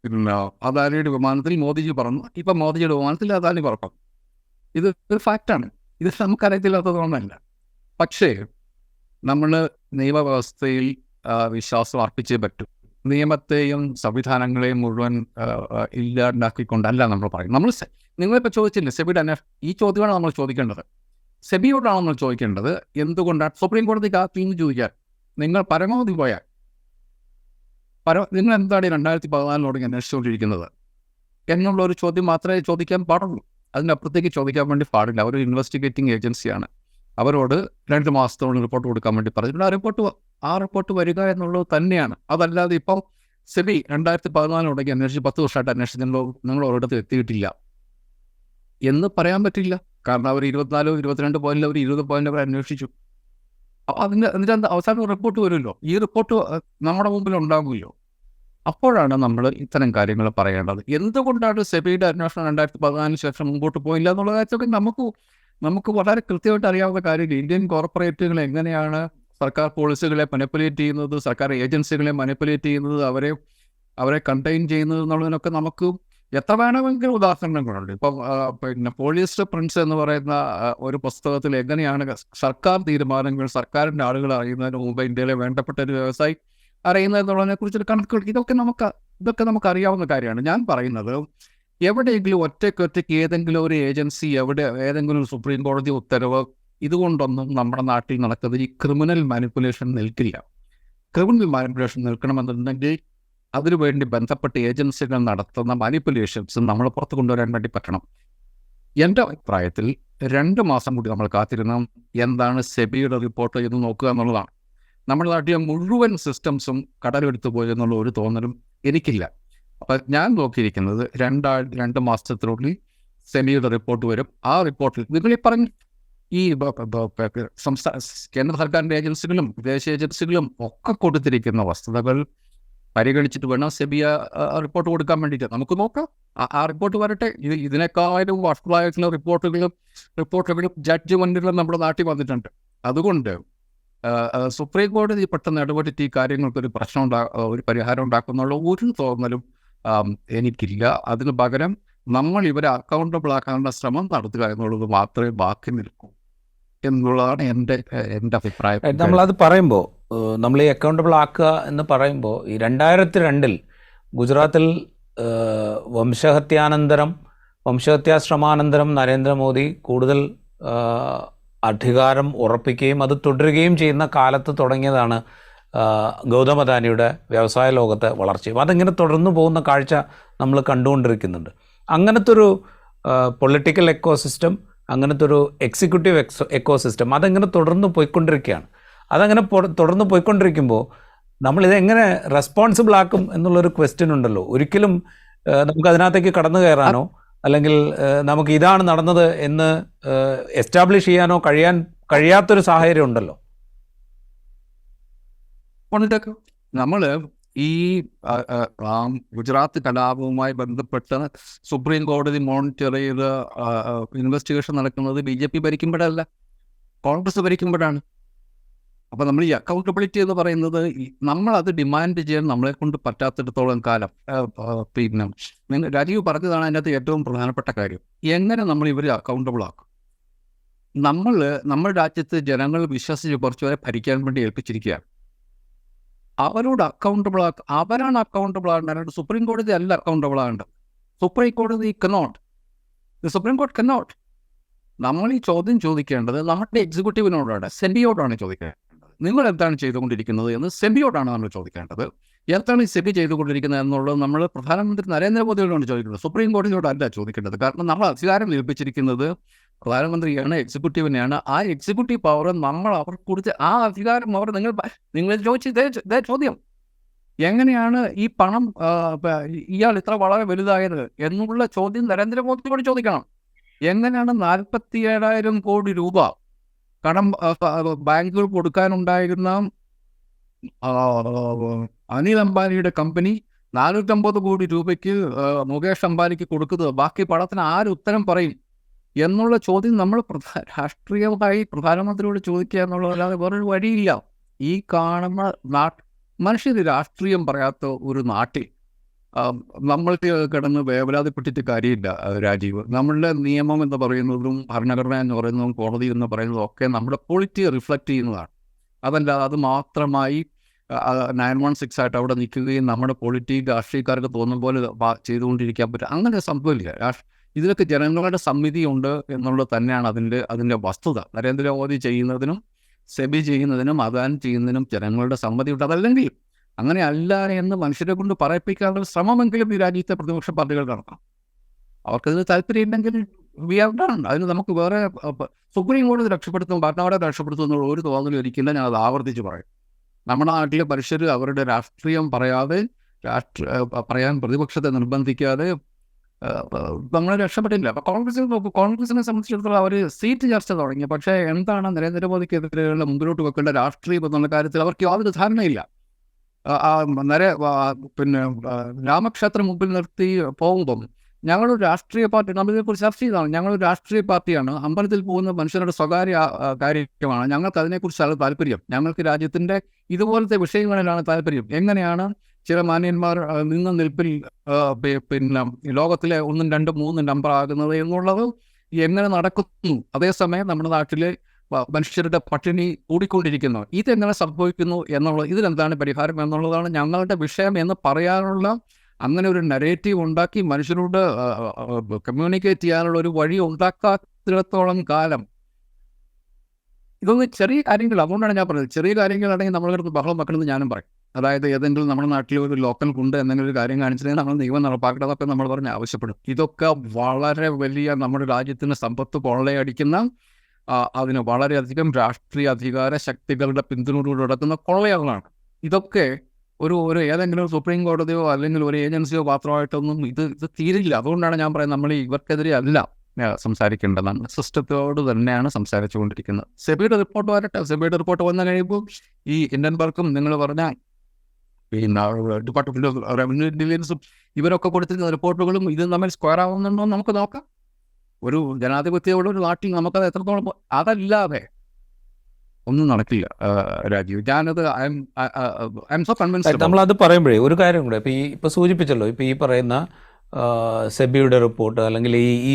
S2: പിന്നെ അദാനിയുടെ വിമാനത്തിൽ മോദിജി പറഞ്ഞു, ഇപ്പം മോദിജിയുടെ വിമാനത്തിൽ അദാനി പറക്കും. ഇത് ഒരു ഫാക്റ്റാണ്. ഇത് നമുക്കറിയത്തില്ലാത്തതൊന്നല്ല. പക്ഷേ നമ്മൾ നിയമവ്യവസ്ഥയിൽ വിശ്വാസം അർപ്പിച്ചേ പറ്റൂ. നിയമത്തെയും സംവിധാനങ്ങളെയും മുഴുവൻ ഇല്ലാണ്ടാക്കിക്കൊണ്ടല്ല നമ്മൾ പറയും. നിങ്ങളിപ്പോൾ ചോദിച്ചില്ലേ സെബിയുടെ ഈ ചോദ്യമാണ് നമ്മൾ ചോദിക്കേണ്ടത്. സെബിയോടാണ് നമ്മൾ ചോദിക്കേണ്ടത്. എന്തുകൊണ്ടാണ് സുപ്രീം കോടതിക്ക് ആ തീം ചോദിക്കാൻ നിങ്ങൾ പരമാവധി പോയാൽ നിങ്ങൾ എന്താണ് 2014 അന്വേഷിച്ചുകൊണ്ടിരിക്കുന്നത് എന്നുള്ള ഒരു ചോദ്യം മാത്രമേ ചോദിക്കാൻ പാടുള്ളൂ. അതിനപ്പുറത്തേക്ക് ചോദിക്കാൻ വേണ്ടി പാടില്ല. അവർ ഇൻവെസ്റ്റിഗേറ്റിംഗ് ഏജൻസിയാണ്. അവരോട് 2 മാസത്തോളം റിപ്പോർട്ട് കൊടുക്കാൻ വേണ്ടി പറഞ്ഞിട്ടുണ്ട്. ആ റിപ്പോർട്ട് വരിക എന്നുള്ളത് തന്നെയാണ്. അതല്ലാതെ ഇപ്പം സെബി 2014 അന്വേഷിച്ച് 10 വർഷമായിട്ട് അന്വേഷിച്ചല്ലോ, നിങ്ങൾ ഒരിടത്ത് എത്തിയിട്ടില്ല എന്ന് പറയാൻ പറ്റില്ല. കാരണം അവർ 22 പോയിന്റിൽ അവർ 20 പോയിന്റ് അവർ അന്വേഷിച്ചു. എന്നിട്ട് അവസാനം റിപ്പോർട്ട് വരുമല്ലോ. ഈ റിപ്പോർട്ട് നമ്മുടെ മുമ്പിൽ ഉണ്ടാകുമല്ലോ. അപ്പോഴാണ് നമ്മൾ ഇത്തരം കാര്യങ്ങൾ പറയേണ്ടത്. എന്തുകൊണ്ടാണ് സെബിയുടെ അന്വേഷണം 2014 ശേഷം മുമ്പോട്ട് പോയില്ല എന്നുള്ള കാര്യത്തൊക്കെ നമുക്ക് വളരെ കൃത്യമായിട്ട് അറിയാവുന്ന കാര്യമില്ല. ഇന്ത്യൻ കോർപ്പറേറ്റുകൾ എങ്ങനെയാണ് സർക്കാർ പോളിസികളെ മാനിപ്പുലേറ്റ് ചെയ്യുന്നത്, സർക്കാർ ഏജൻസികളെ മാനിപ്പുലേറ്റ് ചെയ്യുന്നത്, അവരെ കണ്ടെയ്ൻ ചെയ്യുന്നത് എന്നുള്ളതിനൊക്കെ നമുക്ക് എത്ര വേണമെങ്കിലും ഉദാഹരണങ്ങളുണ്ട്. ഇപ്പം പിന്നെ പോളിയസ്റ്റർ പ്രിൻസ് എന്ന് പറയുന്ന ഒരു പുസ്തകത്തിൽ എങ്ങനെയാണ് സർക്കാർ തീരുമാനങ്ങൾ സർക്കാരിൻ്റെ ആളുകൾ അറിയുന്നതിന് മുമ്പ് ഇന്ത്യയിലെ വേണ്ടപ്പെട്ട ഒരു വ്യവസായി അറിയുന്നതെന്നുള്ളതിനെ കുറിച്ചൊരു കണക്കുകൾ ഇതൊക്കെ നമുക്ക് അറിയാവുന്ന കാര്യമാണ്. ഞാൻ പറയുന്നത് എവിടെയെങ്കിലും ഒറ്റയ്ക്ക് ഏതെങ്കിലും ഒരു ഏജൻസി ഏതെങ്കിലും ഒരു സുപ്രീം കോടതി ഉത്തരവ് ഇതുകൊണ്ടൊന്നും നമ്മുടെ നാട്ടിൽ നടക്കുന്നത് ഈ ക്രിമിനൽ മാനിപ്പുലേഷൻ നിൽക്കില്ല. ക്രിമിനൽ മാനിപ്പുലേഷൻ നിൽക്കണമെന്നുണ്ടെങ്കിൽ അതിനുവേണ്ടി ബന്ധപ്പെട്ട ഏജൻസികൾ നടത്തുന്ന മാനിപ്പുലേഷൻസ് നമ്മൾ പുറത്ത് കൊണ്ടുവരാൻ വേണ്ടി പറ്റണം. എൻ്റെ അഭിപ്രായത്തിൽ 2 മാസം കൂടി നമ്മൾ കാത്തിരുന്ന എന്താണ് സെബിയുടെ റിപ്പോർട്ട് എന്ന് നോക്കുക എന്നുള്ളതാണ്. നമ്മുടെ നാട്ടിലെ മുഴുവൻ സിസ്റ്റംസും കടലെടുത്തു പോയി എന്നുള്ള ഒരു തോന്നലും എനിക്കില്ല. അപ്പം ഞാൻ നോക്കിയിരിക്കുന്നത് 2 മാസത്തിനുള്ളിൽ സെബിയുടെ റിപ്പോർട്ട് വരും. ആ റിപ്പോർട്ടിൽ നിങ്ങളീ പറഞ്ഞ ഈ കേന്ദ്ര സർക്കാരിൻ്റെ ഏജൻസികളും വിദേശ ഏജൻസികളും ഒക്കെ കൊടുത്തിരിക്കുന്ന വസ്തുതകൾ പരിഗണിച്ചിട്ട് വേണം സെബിയ റിപ്പോർട്ട് കൊടുക്കാൻ വേണ്ടിയിട്ട്. നമുക്ക് നോക്കാം, ആ റിപ്പോർട്ട് വരട്ടെ. ഇതിനേക്കാളും വർഷങ്ങളായിട്ടുള്ള റിപ്പോർട്ടുകളും ജഡ്ജ്മെൻറ്റുകളും നമ്മുടെ നാട്ടിൽ വന്നിട്ടുണ്ട്. അതുകൊണ്ട് സുപ്രീം കോടതി പെട്ടെന്ന് ഇടപെട്ടിട്ട് ഈ കാര്യങ്ങൾക്കൊരു ഒരു പരിഹാരം ഉണ്ടാക്കുന്നുള്ള ഒരു തോന്നലും എനിക്കില്ല. അതിന് പകരം നമ്മൾ ഇവരെ അക്കൗണ്ടബിൾ ആക്കാനുള്ള ശ്രമം നടത്തുക എന്നുള്ളത് മാത്രമേ ബാക്കി നിൽക്കൂ. എന്നുള്ളതാണ് എൻ്റെ അഭിപ്രായം.
S1: നമ്മളത് പറയുമ്പോൾ നമ്മൾ ഈ അക്കൗണ്ടബിൾ ആക്കുക എന്ന് പറയുമ്പോൾ ഈ 2002 ഗുജറാത്തിൽ വംശഹത്യാശ്രമാനന്തരം നരേന്ദ്രമോദി കൂടുതൽ അധികാരം ഉറപ്പിക്കുകയും അത് തുടരുകയും ചെയ്യുന്ന കാലത്ത് തുടങ്ങിയതാണ് ഗൗതം അദാനിയുടെ വ്യവസായ ലോകത്തെ വളർച്ചയും. അതിങ്ങനെ തുടർന്നു പോകുന്ന കാഴ്ച നമ്മൾ കണ്ടുകൊണ്ടിരിക്കുന്നുണ്ട്. അങ്ങനത്തെ ഒരു പൊളിറ്റിക്കൽ എക്കോസിസ്റ്റം, അങ്ങനത്തെ ഒരു എക്സിക്യൂട്ടീവ് എക്കോസിസ്റ്റം അതെങ്ങനെ തുടർന്ന് പോയിക്കൊണ്ടിരിക്കുകയാണ്. അതങ്ങനെ തുടർന്ന് പോയിക്കൊണ്ടിരിക്കുമ്പോൾ നമ്മളിതെങ്ങനെ റെസ്പോൺസിബിൾ ആക്കും എന്നുള്ളൊരു ക്വസ്റ്റ്യൻ ഉണ്ടല്ലോ. ഒരിക്കലും നമുക്ക് അതിനകത്തേക്ക് കടന്നു കയറാനോ അല്ലെങ്കിൽ നമുക്ക് ഇതാണ് നടന്നത് എന്ന് എസ്റ്റാബ്ലിഷ് ചെയ്യാനോ കഴിയാത്തൊരു സാഹചര്യം ഉണ്ടല്ലോ.
S2: നമ്മൾ ഈ ഗുജറാത്ത് കലാപവുമായി ബന്ധപ്പെട്ട് സുപ്രീം കോടതി മോണിറ്റർ ചെയ്ത് ഇൻവെസ്റ്റിഗേഷൻ നടക്കുന്നത് BJP ഭരിക്കുമ്പോഴല്ല, കോൺഗ്രസ് ഭരിക്കുമ്പോഴാണ്. അപ്പോൾ നമ്മൾ ഈ അക്കൗണ്ടബിലിറ്റി എന്ന് പറയുന്നത് നമ്മളത് ഡിമാൻഡ് ചെയ്യാൻ നമ്മളെ കൊണ്ട് പറ്റാത്തിടത്തോളം കാലം പിന്നെ രാജീവ് പറഞ്ഞതാണ് അതിനകത്ത് ഏറ്റവും പ്രധാനപ്പെട്ട കാര്യം. എങ്ങനെ നമ്മൾ ഇവരെ അക്കൗണ്ടബിൾ ആക്കും? നമ്മുടെ രാജ്യത്ത് ജനങ്ങൾ വിശ്വസിച്ച് കുറച്ചുവരെ ഭരിക്കാൻ വേണ്ടി ഏൽപ്പിച്ചിരിക്കുകയാണ്. അവരോട് അക്കൗണ്ടബിൾ ആക്കുക, അവരാണ് അക്കൗണ്ടബിൾ ആകേണ്ടത്, അല്ലാണ്ട് സുപ്രീം കോടതി അല്ല അക്കൗണ്ടബിൾ ആകേണ്ടത്. സുപ്രീം കോടതി സുപ്രീം കോർട്ട് കനോട്ട്. നമ്മൾ ഈ ചോദ്യം ചോദിക്കേണ്ടത് നമ്മുടെ എക്സിക്യൂട്ടീവിനോടാണ്, സെബിയോടാണ് ചോദിക്കേണ്ടത്. നിങ്ങൾ എന്താണ് ചെയ്തുകൊണ്ടിരിക്കുന്നത് എന്ന് സെബിയോടാണ് നമ്മൾ ചോദിക്കേണ്ടത്. എന്താണ് ഈ സെബി ചെയ്തുകൊണ്ടിരിക്കുന്നത് എന്നുള്ളത് നമ്മൾ പ്രധാനമന്ത്രി നരേന്ദ്രമോദിയോടാണ് ചോദിക്കുന്നത്, സുപ്രീം കോടതിയോടല്ല ചോദിക്കേണ്ടത്. കാരണം നമ്മൾ അധികാരം ഏൽപ്പിച്ചിരിക്കുന്നത് പ്രധാനമന്ത്രിയാണ്, എക്സിക്യൂട്ടീവിനെയാണ്. ആ എക്സിക്യൂട്ടീവ് പവർ നമ്മൾ അവർക്ക് കൊടുത്ത് ആ അധികാരം അവർ നിങ്ങൾ ചോദിച്ച ചോദ്യം എങ്ങനെയാണ് ഈ പണം ഇയാൾ ഇത്ര വളരെ വലുതായത് എന്നുള്ള ചോദ്യം നരേന്ദ്രമോദിയോട് ചോദിക്കണം. എങ്ങനെയാണ് 47,000 കോടി രൂപ കടം ബാങ്കുകൾ കൊടുക്കാനുണ്ടായിരുന്ന അനിൽ അംബാനിയുടെ കമ്പനി 450 കോടി രൂപയ്ക്ക് മുകേഷ് അംബാനിക്ക് കൊടുക്കുന്നത്? ബാക്കി പണത്തിന് ആര് ഉത്തരം പറയും എന്നുള്ള ചോദ്യം നമ്മൾ രാഷ്ട്രീയമായി പ്രധാനമന്ത്രിയോട് ചോദിക്കുക എന്നുള്ളതല്ലാതെ വേറൊരു വഴിയില്ല. ഈ കാണുന്ന മനുഷ്യർ രാഷ്ട്രീയം പറയാത്ത ഒരു നാട്ടിൽ നമ്മൾക്ക് കിടന്ന് വേവലാതിപ്പെട്ടിട്ട് കാര്യമില്ല രാജീവ്. നമ്മളുടെ നിയമം എന്ന് പറയുന്നതും ഭരണഘടന എന്ന് പറയുന്നതും കോടതി എന്ന് പറയുന്നതും ഒക്കെ നമ്മുടെ പൊളിറ്റി റിഫ്ലക്റ്റ് ചെയ്യുന്നതാണ്. അതല്ലാതെ അത് മാത്രമായി 916 ആയിട്ട് അവിടെ നിൽക്കുകയും നമ്മുടെ പൊളിറ്റി രാഷ്ട്രീയക്കാർക്ക് തോന്നുന്ന പോലെ ചെയ്തുകൊണ്ടിരിക്കാൻ പറ്റും, അങ്ങനെ സംഭവമില്ല. ഇതിലൊക്കെ ജനങ്ങളുടെ സമിതിയുണ്ട് എന്നുള്ളത് തന്നെയാണ് അതിൻ്റെ വസ്തുത. നരേന്ദ്രമോദി ചെയ്യുന്നതിനും സെബി ചെയ്യുന്നതിനും അദാനി ചെയ്യുന്നതിനും ജനങ്ങളുടെ സമ്മതിയുണ്ട്. അതല്ലെങ്കിൽ അങ്ങനെ അല്ല എന്ന് മനുഷ്യരെ കൊണ്ട് പറയിപ്പിക്കാനുള്ള ശ്രമമെങ്കിലും ഈ രാജ്യത്തെ പ്രതിപക്ഷ പാർട്ടികൾ നടത്തണം. അവർക്കതിന് താല്പര്യമില്ലെങ്കിൽ അതിന് നമുക്ക് വേറെ സുപ്രീം കോടതി രക്ഷപ്പെടുത്തും, ഭരണഘടന രക്ഷപ്പെടുത്തും എന്നുള്ള ഒരു തോന്നലും ഒരിക്കലും ഞാൻ അത് ആവർത്തിച്ച് പറയും. നമ്മുടെ നാട്ടിലെ മനുഷ്യർ അവരുടെ രാഷ്ട്രീയം പറയാൻ പ്രതിപക്ഷത്തെ നിർബന്ധിക്കാതെ നമ്മൾ രക്ഷപ്പെട്ടില്ല. അപ്പോൾ കോൺഗ്രസിനെ സംബന്ധിച്ചിടത്തോളം അവർ സീറ്റ് ചർച്ച തുടങ്ങി. പക്ഷേ എന്താണ് നരേന്ദ്രമോദിക്കെതിരെയുള്ള മുമ്പിലോട്ട് വെക്കേണ്ട രാഷ്ട്രീയം എന്നുള്ള കാര്യത്തിൽ അവർക്ക് യാതൊരു ധാരണയില്ല. പിന്നെ രാമക്ഷേത്രം മുമ്പിൽ നിർത്തി പോകുമ്പം ഞങ്ങളൊരു രാഷ്ട്രീയ പാർട്ടി, നമ്മളിതിനെക്കുറിച്ച് ചർച്ച ചെയ്തതാണ്, ഞങ്ങളൊരു രാഷ്ട്രീയ പാർട്ടിയാണ്, അമ്പലത്തിൽ പോകുന്ന മനുഷ്യരുടെ സ്വകാര്യ കാര്യമാണ്, ഞങ്ങൾക്ക് അതിനെക്കുറിച്ചാണ് താല്പര്യം, ഞങ്ങൾക്ക് രാജ്യത്തിൻ്റെ ഇതുപോലത്തെ വിഷയങ്ങളിലാണ് താല്പര്യം. എങ്ങനെയാണ് ചില മാന്യന്മാർ നിൽപ്പിൽ പിന്നെ ലോകത്തിലെ 1, 2, 3 നമ്പർ ആകുന്നത് എന്നുള്ളത് എങ്ങനെ നടക്കുന്നു? അതേസമയം നമ്മുടെ നാട്ടിലെ മനുഷ്യരുടെ പട്ടിണി കൂടിക്കൊണ്ടിരിക്കുന്നു. ഇതെങ്ങനെ സംഭവിക്കുന്നു എന്നുള്ളത്, ഇതിലെന്താണ് പരിഹാരം എന്നുള്ളതാണ് ഞങ്ങളുടെ വിഷയം എന്ന് പറയാനുള്ള അങ്ങനെ ഒരു നരേറ്റീവ് ഉണ്ടാക്കി മനുഷ്യരോട് കമ്മ്യൂണിക്കേറ്റ് ചെയ്യാനുള്ള ഒരു വഴി ഉണ്ടാക്കാത്തിടത്തോളം കാലം ഇതൊന്നും ചെറിയ കാര്യങ്ങൾ. അതുകൊണ്ടാണ് ഞാൻ പറഞ്ഞത്, ചെറിയ കാര്യങ്ങളാണെങ്കിൽ നമ്മളിടത്ത് ബഹളം വെക്കണമെന്ന് ഞാനും പറയും. അതായത് ഏതെങ്കിലും നമ്മുടെ നാട്ടിൽ ഒരു ലോക്കൽ കൊണ്ട് എന്തെങ്കിലും ഒരു കാര്യം കാണിച്ചിട്ടുണ്ടെങ്കിൽ നമ്മൾ നിയമം നടപ്പാക്കേണ്ടതൊക്കെ നമ്മൾ പറഞ്ഞ് ആവശ്യപ്പെടും. ഇതൊക്കെ വളരെ വലിയ നമ്മുടെ രാജ്യത്തിന് സമ്പത്ത് കൊള്ളയടിക്കുന്ന, അതിന് വളരെയധികം രാഷ്ട്രീയ അധികാര ശക്തികളുടെ പിന്തുണയോട് നടക്കുന്ന കൊള്ളയങ്ങളാണ്. ഇതൊക്കെ ഒരു ഏതെങ്കിലും സുപ്രീം കോടതിയോ അല്ലെങ്കിൽ ഒരു ഏജൻസിയോ മാത്രമായിട്ടൊന്നും ഇത് തീരില്ല. അതുകൊണ്ടാണ് ഞാൻ പറയുന്നത് നമ്മൾ ഇവർക്കെതിരെ അല്ല സംസാരിക്കേണ്ടതാണ്, സിസ്റ്റത്തോട് തന്നെയാണ് സംസാരിച്ചുകൊണ്ടിരിക്കുന്നത്. സെബിയുടെ റിപ്പോർട്ട് വരട്ടെ. സെബിയുടെ റിപ്പോർട്ട് വന്നു കഴിയുമ്പോൾ ഈ ഹിൻഡൻബർഗും നിങ്ങൾ പറഞ്ഞ പിന്നെ ഡിപ്പാർട്ട്മെന്റ് ഓഫ് റവന്യൂ ഇന്റലിജൻസും ഇവരൊക്കെ കൊടുത്തിരുന്ന റിപ്പോർട്ടുകളും ഇത് തമ്മിൽ സ്ക്വയർ ആവുന്നുണ്ടോ നമുക്ക് നോക്കാം. ഒരു ജനാധിപത്യമുള്ള ഒരു നാട്ടിൽ നമുക്കത് എത്രത്തോളം, അതല്ലാതെ ഒന്നും നടക്കില്ല രാജീവ്. ഞാനത് ഐ എം സോ കൺവിൻസ്ഡ്.
S1: നമ്മളത് പറയുമ്പോഴേ ഒരു കാര്യം കൂടെ, ഇപ്പോൾ സൂചിപ്പിച്ചല്ലോ, ഇപ്പോൾ ഈ പറയുന്ന സെബിയുടെ റിപ്പോർട്ട് അല്ലെങ്കിൽ ഈ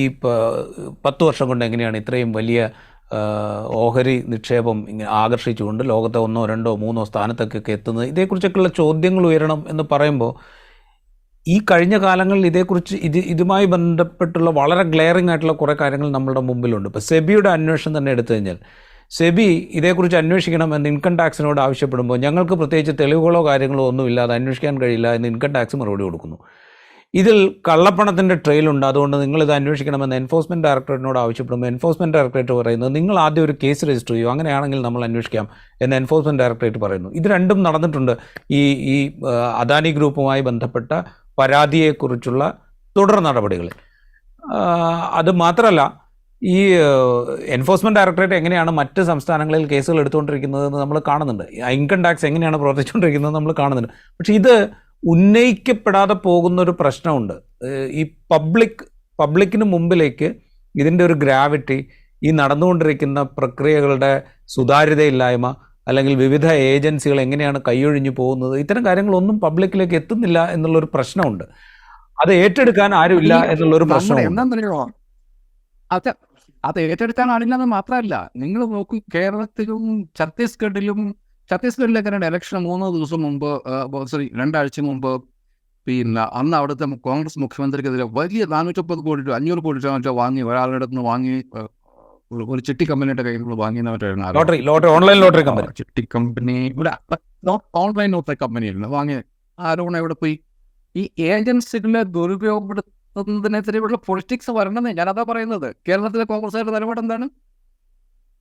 S1: 10 വർഷം കൊണ്ട് എങ്ങനെയാണ് ഇത്രയും വലിയ ഓഹരി നിക്ഷേപം ഇങ്ങനെ ആകർഷിച്ചുകൊണ്ട് ലോകത്തെ 1, 2, 3 സ്ഥാനത്തൊക്കെ എത്തുന്നത്, ഇതേക്കുറിച്ചൊക്കെയുള്ള ചോദ്യങ്ങൾ ഉയരണം എന്ന് പറയുമ്പോൾ ഈ കഴിഞ്ഞ കാലങ്ങളിൽ ഇതേക്കുറിച്ച് ഇതുമായി ബന്ധപ്പെട്ടുള്ള വളരെ ഗ്ലെയറിംഗ് ആയിട്ടുള്ള കുറേ കാര്യങ്ങൾ നമ്മളുടെ മുമ്പിലുണ്ട്. ഇപ്പോൾ സെബിയുടെ അന്വേഷണം തന്നെ എടുത്തു കഴിഞ്ഞാൽ സെബി ഇതേക്കുറിച്ച് അന്വേഷിക്കണമെന്ന് ഇൻകം ടാക്സിനോട് ആവശ്യപ്പെടുമ്പോൾ ഞങ്ങൾക്ക് പ്രത്യേകിച്ച് തെളിവുകളോ കാര്യങ്ങളോ ഒന്നുമില്ല, അത് അന്വേഷിക്കാൻ കഴിയില്ല എന്ന് ഇൻകം ടാക്സ് മറുപടി കൊടുക്കുന്നു. ഇതിൽ കള്ളപ്പണത്തിൻ്റെ ട്രെയിലുണ്ട്, അതുകൊണ്ട് നിങ്ങളിത് അന്വേഷിക്കണമെന്ന് എൻഫോഴ്സ്മെൻറ്റ് ഡയറക്ടറേറ്റിനോട് ആവശ്യപ്പെടുമ്പോൾ എൻഫോഴ്സ്മെൻറ്റ് ഡയറക്ടറേറ്റ് പറയുന്നത് നിങ്ങൾ ആദ്യം ഒരു കേസ് രജിസ്റ്റർ ചെയ്യൂ, അങ്ങനെയാണെങ്കിൽ നമ്മൾ അന്വേഷിക്കാം എന്ന് എൻഫോഴ്സ്മെൻറ്റ് ഡയറക്ടറേറ്റ് പറയുന്നു. ഇത് രണ്ടും നടന്നിട്ടുണ്ട് ഈ അദാനി ഗ്രൂപ്പുമായി ബന്ധപ്പെട്ട പരാതിയെക്കുറിച്ചുള്ള തുടർ നടപടികൾ. അത് മാത്രമല്ല, ഈ എൻഫോഴ്സ്മെൻറ്റ് ഡയറക്ടറേറ്റ് എങ്ങനെയാണ് മറ്റ് സംസ്ഥാനങ്ങളിൽ കേസുകൾ എടുത്തുകൊണ്ടിരിക്കുന്നതെന്ന് നമ്മൾ കാണുന്നുണ്ട്, ഇൻകം ടാക്സ് എങ്ങനെയാണ് പ്രവർത്തിച്ചുകൊണ്ടിരിക്കുന്നത് നമ്മൾ കാണുന്നുണ്ട്. പക്ഷേ ഇത് ഉന്നയിക്കപ്പെടാതെ പോകുന്നൊരു പ്രശ്നമുണ്ട്. ഈ പബ്ലിക്കിന് മുമ്പിലേക്ക് ഇതിൻ്റെ ഒരു ഗ്രാവിറ്റി, ഈ നടന്നുകൊണ്ടിരിക്കുന്ന പ്രക്രിയകളുടെ സുതാര്യതയില്ലായ്മ, അല്ലെങ്കിൽ വിവിധ ഏജൻസികൾ എങ്ങനെയാണ് കൈയൊഴിഞ്ഞു പോകുന്നത്, ഇത്തരം കാര്യങ്ങളൊന്നും പബ്ലിക്കിലേക്ക് എത്തുന്നില്ല എന്നുള്ളൊരു പ്രശ്നമുണ്ട്. അത് ഏറ്റെടുക്കാൻ ആരുമില്ല എന്നുള്ളൊരു പ്രശ്നം.
S2: അത് ഏറ്റെടുക്കാൻ ആളില്ലെന്ന് മാത്രമല്ല, നിങ്ങൾ നോക്കൂ, കേരളത്തിലും ഛത്തീസ്ഗഡിലൊക്കെ ഇലക്ഷൻ 3 ദിവസം മുമ്പ്, 2 ആഴ്ച മുമ്പ്, പിന്നെ അന്ന് അവിടുത്തെ കോൺഗ്രസ് മുഖ്യമന്ത്രിക്കെതിരെ വലിയ 450 കോടി രൂപ 500 കോടി രൂപ വാങ്ങി, ഒരാളുടെ അടുത്ത് നിന്ന് വാങ്ങി, ഒരു ചിട്ടി കമ്പനിയുടെ കയ്യിൽ നിന്ന് വാങ്ങിയെന്നവരായിരുന്നു.
S1: ഓൺലൈൻ ലോട്ടറി കമ്പനി,
S2: ചിട്ടി കമ്പനി, ഇവിടെ ഓൺലൈൻ ലോട്ടറി കമ്പനിയായിരുന്നു വാങ്ങിയത്. ആരോപണം എവിടെ പോയി? ഈ ഏജൻസികളെ ദുരുപയോഗപ്പെടുത്തുന്നതിനെതിരെയുള്ള പൊളിറ്റിക്സ് വരണമെന്നേ ഞാനതാ പറയുന്നത്. കേരളത്തിലെ കോൺഗ്രസ്സുകാരുടെ നിലപാട് എന്താണ്?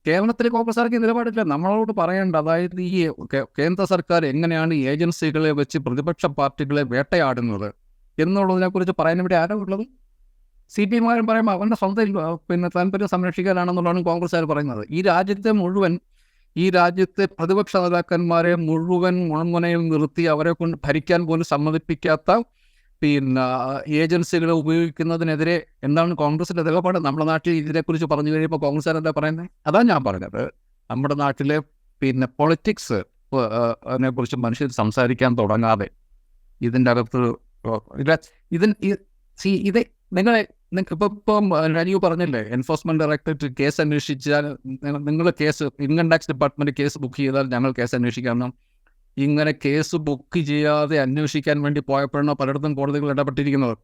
S2: കേരളത്തിലെ കോൺഗ്രസ്സുകാർക്ക് നിലപാടില്ല. നമ്മളോട് പറയേണ്ട, അതായത് ഈ കേന്ദ്ര സർക്കാർ എങ്ങനെയാണ് ഈ ഏജൻസികളെ വെച്ച് പ്രതിപക്ഷ പാർട്ടികളെ വേട്ടയാടുന്നത് എന്നുള്ളതിനെക്കുറിച്ച് പറയാൻ ഇവിടെ ആരോ ഉള്ളത്? CPM പറയുമ്പോൾ അവരുടെ സ്വന്തം താല്പര്യം സംരക്ഷിക്കാനാണെന്നുള്ളതാണ് കോൺഗ്രസ്സുകാർ പറയുന്നത്. ഈ രാജ്യത്തെ പ്രതിപക്ഷ നേതാക്കന്മാരെ മുഴുവൻ മുൾമുനയിൽ നിർത്തി അവരെ കൊണ്ട് ഭരിക്കാൻ പോലും സമ്മതിപ്പിക്കാത്ത ഏജൻസികളെ ഉപയോഗിക്കുന്നതിനെതിരെ എന്താണ് കോൺഗ്രസിൻ്റെ നിലപാട്? നമ്മുടെ നാട്ടിൽ ഇതിനെക്കുറിച്ച് പറഞ്ഞു കഴിയുമ്പോൾ കോൺഗ്രസ്സുകാരെന്താ പറയുന്നത്? അതാണ് ഞാൻ പറഞ്ഞത്. നമ്മുടെ നാട്ടിലെ പൊളിറ്റിക്സ് അതിനെക്കുറിച്ച് മനുഷ്യർ സംസാരിക്കാൻ തുടങ്ങാതെ ഇതിൻ്റെ അകത്ത് ഇത് ഇപ്പം രാജീവ് പറഞ്ഞില്ലേ, എൻഫോഴ്സ്മെന്റ് ഡയറക്ടറേറ്റ് കേസ് അന്വേഷിച്ചാൽ നിങ്ങൾ income tax department case book ചെയ്താൽ ഞങ്ങൾ കേസ് അന്വേഷിക്കണം. ഇങ്ങനെ കേസ് ബുക്ക് ചെയ്യാതെ അന്വേഷിക്കാൻ വേണ്ടി പോയപ്പോഴാണ് പലയിടത്തും കോടതികൾ ഇടപെട്ടിരിക്കുന്നത്.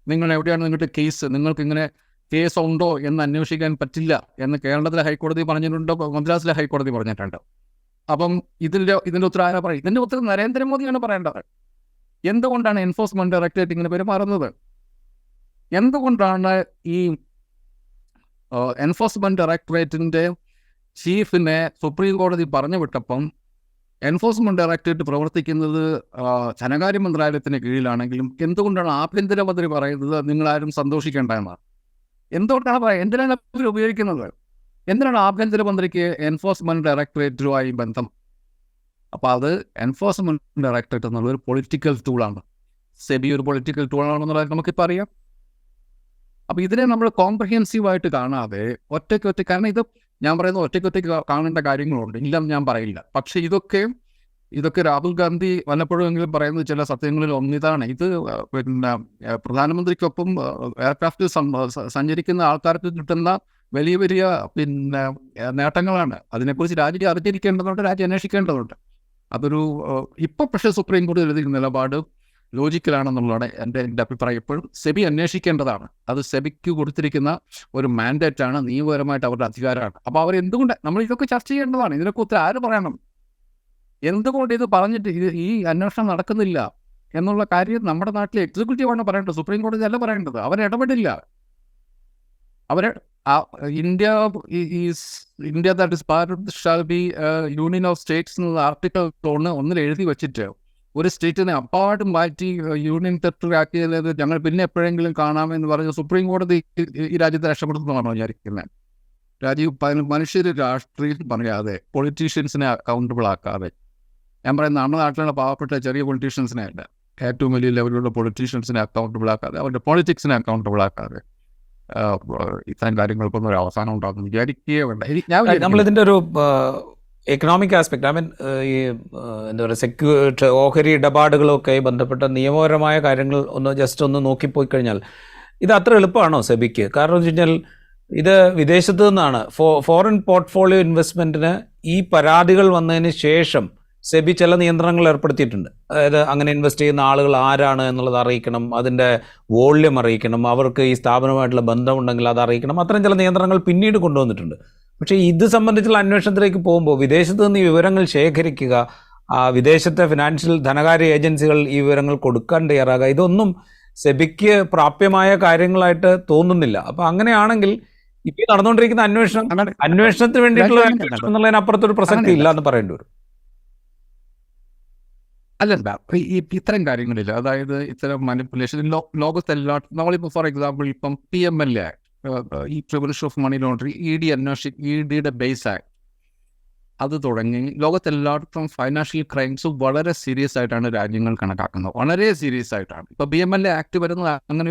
S2: നിങ്ങൾ എവിടെയാണ് നിങ്ങളുടെ കേസ്, നിങ്ങൾക്ക് ഇങ്ങനെ കേസ് ഉണ്ടോ എന്ന് അന്വേഷിക്കാൻ പറ്റില്ല എന്ന് കേരളത്തിലെ ഹൈക്കോടതി പറഞ്ഞിട്ടുണ്ട്, മദ്രാസിലെ ഹൈക്കോടതി പറഞ്ഞിട്ടുണ്ട്. അപ്പം ഇതിൻ്റെ ഉത്തരം ആരാ പറയും? ഇതിൻ്റെ ഉത്തരം നരേന്ദ്രമോദിയാണ് പറയേണ്ടത്. എന്തുകൊണ്ടാണ് എൻഫോഴ്സ്മെന്റ് ഡയറക്ടറേറ്റ് ഇങ്ങനെ പെരുമാറുന്നത്? എന്തുകൊണ്ടാണ് ഈ എൻഫോഴ്സ്മെന്റ് ഡയറക്ടറേറ്റിൻ്റെ ചീഫിനെ സുപ്രീം കോടതി പറഞ്ഞു വിട്ടപ്പം എൻഫോഴ്സ്മെന്റ് ഡയറക്ടറേറ്റ് പ്രവർത്തിക്കുന്നത് ധനകാര്യ മന്ത്രാലയത്തിന് കീഴിലാണെങ്കിലും എന്തുകൊണ്ടാണ് ആഭ്യന്തരമന്ത്രി പറയുന്നത് നിങ്ങളാരും സന്തോഷിക്കേണ്ട എന്നാണ്? എന്തിനാണ് അവർ ഉപയോഗിക്കുന്നത്? എന്തിനാണ് ആഭ്യന്തരമന്ത്രിക്ക് എൻഫോഴ്സ്മെന്റ് ഡയറക്ടറേറ്റുമായി ബന്ധം? അപ്പോൾ അത് എൻഫോഴ്സ്മെന്റ് ഡയറക്ടറേറ്റ് എന്നുള്ളൊരു പൊളിറ്റിക്കൽ ടൂളാണ്. സെബി ഒരു പൊളിറ്റിക്കൽ ടൂളാണെന്നുള്ളത് നമുക്കിപ്പോൾ അറിയാം. അപ്പോൾ ഇതിനെ നമ്മൾ കോംപ്രഹെൻസീവായിട്ട് കാണാതെ ഒറ്റയ്ക്ക്, കാരണം ഇത് ഞാൻ പറയുന്നത് ഒറ്റയ്ക്ക് കാണേണ്ട കാര്യങ്ങളുണ്ട്, ഇല്ലെന്ന് ഞാൻ പറയില്ല. പക്ഷേ ഇതൊക്കെ രാഹുൽ ഗാന്ധി വല്ലപ്പോഴുമെങ്കിലും പറയുന്നത് ചില സത്യങ്ങളിൽ ഒന്നിതാണ്. ഇത് പ്രധാനമന്ത്രിക്കൊപ്പം എയർക്രാഫ്റ്റിൽ സഞ്ചരിക്കുന്ന ആൾക്കാർക്ക് കിട്ടുന്ന വലിയ നേട്ടങ്ങളാണ്. അതിനെക്കുറിച്ച് രാജ്യം അറിഞ്ഞിരിക്കേണ്ടതുണ്ട്, രാജ്യം അന്വേഷിക്കേണ്ടതുണ്ട്. അതൊരു ഇപ്പോൾ പക്ഷേ സുപ്രീം കോടതി എഴുതിയ നിലപാട് ലോജിക്കലാണെന്നുള്ളതാണ് എൻ്റെ അഭിപ്രായം. എപ്പോഴും സെബി അന്വേഷിക്കേണ്ടതാണ്. അത് സെബിക്ക് കൊടുത്തിരിക്കുന്ന ഒരു മാൻഡേറ്റാണ്, നിയമപരമായിട്ട് അവരുടെ അധികാരമാണ്. അപ്പോൾ അവരെന്തുകൊണ്ട് നമ്മൾ ഇതൊക്കെ ചർച്ച ചെയ്യേണ്ടതാണ്. ഇതിനൊക്കെ ഉത്തരം ആര് പറയണം? എന്തുകൊണ്ട് ഇത് പറഞ്ഞിട്ട് ഈ അന്വേഷണം നടക്കുന്നില്ല എന്നുള്ള കാര്യം നമ്മുടെ നാട്ടിലെ എക്സിക്യൂട്ടീവാണ് പറയേണ്ടത്, സുപ്രീം കോടതി അല്ല പറയേണ്ടത്. അവരിടപെടില്ല. India that is part shall be union of states എന്നുള്ള ആർട്ടിക്കിൾ 1 എഴുതി വെച്ചിട്ട് ഒരു സ്റ്റേറ്റിനെ അപ്പാടും മാറ്റി യൂണിയൻ ടെറിട്ടറി ആക്കിയത് ഞങ്ങൾ പിന്നെ എപ്പോഴെങ്കിലും കാണാമെന്ന് പറഞ്ഞ് സുപ്രീം കോടതി ഈ രാജ്യത്തെ രക്ഷപ്പെടുത്തുന്നതാണോ വിചാരിക്കുന്നത്? മനുഷ്യർ രാഷ്ട്രീയം പറയാതെ, പൊളിറ്റീഷ്യൻസിനെ അക്കൗണ്ടബിൾ ആക്കാതെ, ഞാൻ പറയുന്നത് നമ്മുടെ നാട്ടിലുള്ള പാവപ്പെട്ട ചെറിയ പൊളിറ്റീഷ്യൻസിനെ അല്ല, ഏറ്റവും വലിയ ലെവലിലുള്ള പൊളിറ്റീഷ്യൻസിനെ അക്കൗണ്ടബിൾ ആക്കാതെ, അവരുടെ പൊളിറ്റിക്സിനെ അക്കൗണ്ടബിൾ ആക്കാതെ ഇത്തരം കാര്യങ്ങൾക്കൊന്നും ഒരു അവസാനം ഉണ്ടാകുന്നു വിചാരിക്കുകയേ വേണ്ട.
S1: നമ്മളിതിൻ്റെ ഒരു എക്കണോമിക് ആസ്പെക്ട്, ഈ എന്താ പറയുക, ഓഹരി ഇടപാടുകളൊക്കെ ബന്ധപ്പെട്ട നിയമപരമായ കാര്യങ്ങൾ ജസ്റ്റ് ഒന്ന് നോക്കിപ്പോയി കഴിഞ്ഞാൽ ഇത് അത്ര എളുപ്പമാണോ സെബിക്ക്? കാരണം എന്ന് വെച്ച് കഴിഞ്ഞാൽ ഇത് വിദേശത്തു നിന്നാണ്. ഫോറിൻ പോർട്ട്ഫോളിയോ ഇൻവെസ്റ്റ്മെൻറ്റിന് ഈ പരാതികൾ വന്നതിന് ശേഷം സെബി ചില നിയന്ത്രണങ്ങൾ ഏർപ്പെടുത്തിയിട്ടുണ്ട്. അതായത് അങ്ങനെ ഇൻവെസ്റ്റ് ചെയ്യുന്ന ആളുകൾ ആരാണ് എന്നുള്ളത് അറിയിക്കണം, അതിൻ്റെ വോള്യം അറിയിക്കണം, അവർക്ക് ഈ സ്ഥാപനവുമായിട്ടുള്ള ബന്ധമുണ്ടെങ്കിൽ അത് അറിയിക്കണം. അത്തരം ചില നിയന്ത്രണങ്ങൾ പിന്നീട് കൊണ്ടുവന്നിട്ടുണ്ട്. പക്ഷേ ഇത് സംബന്ധിച്ചുള്ള അന്വേഷണത്തിലേക്ക് പോകുമ്പോൾ വിദേശത്ത് നിന്ന് ഈ വിവരങ്ങൾ ശേഖരിക്കുക, വിദേശത്തെ ഫിനാൻഷ്യൽ ധനകാര്യ ഏജൻസികൾ ഈ വിവരങ്ങൾ കൊടുക്കാൻ തയ്യാറാകുക, ഇതൊന്നും സെബിക്ക് പ്രാപ്യമായ കാര്യങ്ങളായിട്ട് തോന്നുന്നില്ല. അപ്പോൾ അങ്ങനെയാണെങ്കിൽ ഇപ്പോൾ നടന്നുകൊണ്ടിരിക്കുന്ന അന്വേഷണത്തിന് വേണ്ടിയിട്ടുള്ള അന്വേഷണം എന്നുള്ളതിനപ്പുറത്തൊരു പ്രസക്തി ഇല്ല എന്ന് പറയേണ്ടി വരും.
S2: അല്ലല്ല, ഇത്തരം കാര്യങ്ങളില്ല. അതായത് ഇത്തരം മാനിപ്പുലേഷൻ ലോകത്തെല്ലാ, നമ്മളിപ്പോൾ ഫോർ എക്സാമ്പിൾ ഇപ്പം PMLA ആക്ട്, ഈ പ്രിവെൻഷൻ ഓഫ് മണി ലോണ്ടറിങ്, EDയുടെ ബേസ് ആക്ട്, അത് തുടങ്ങി ലോകത്തെല്ലായിടത്തും ഫൈനാൻഷ്യൽ ക്രൈംസ് വളരെ സീരിയസ് ആയിട്ടാണ് രാജ്യങ്ങൾ കണക്കാക്കുന്നത്, വളരെ സീരിയസ് ആയിട്ടാണ്. ഇപ്പോൾ PMLA ആക്ട് വരുന്നത് അങ്ങനെ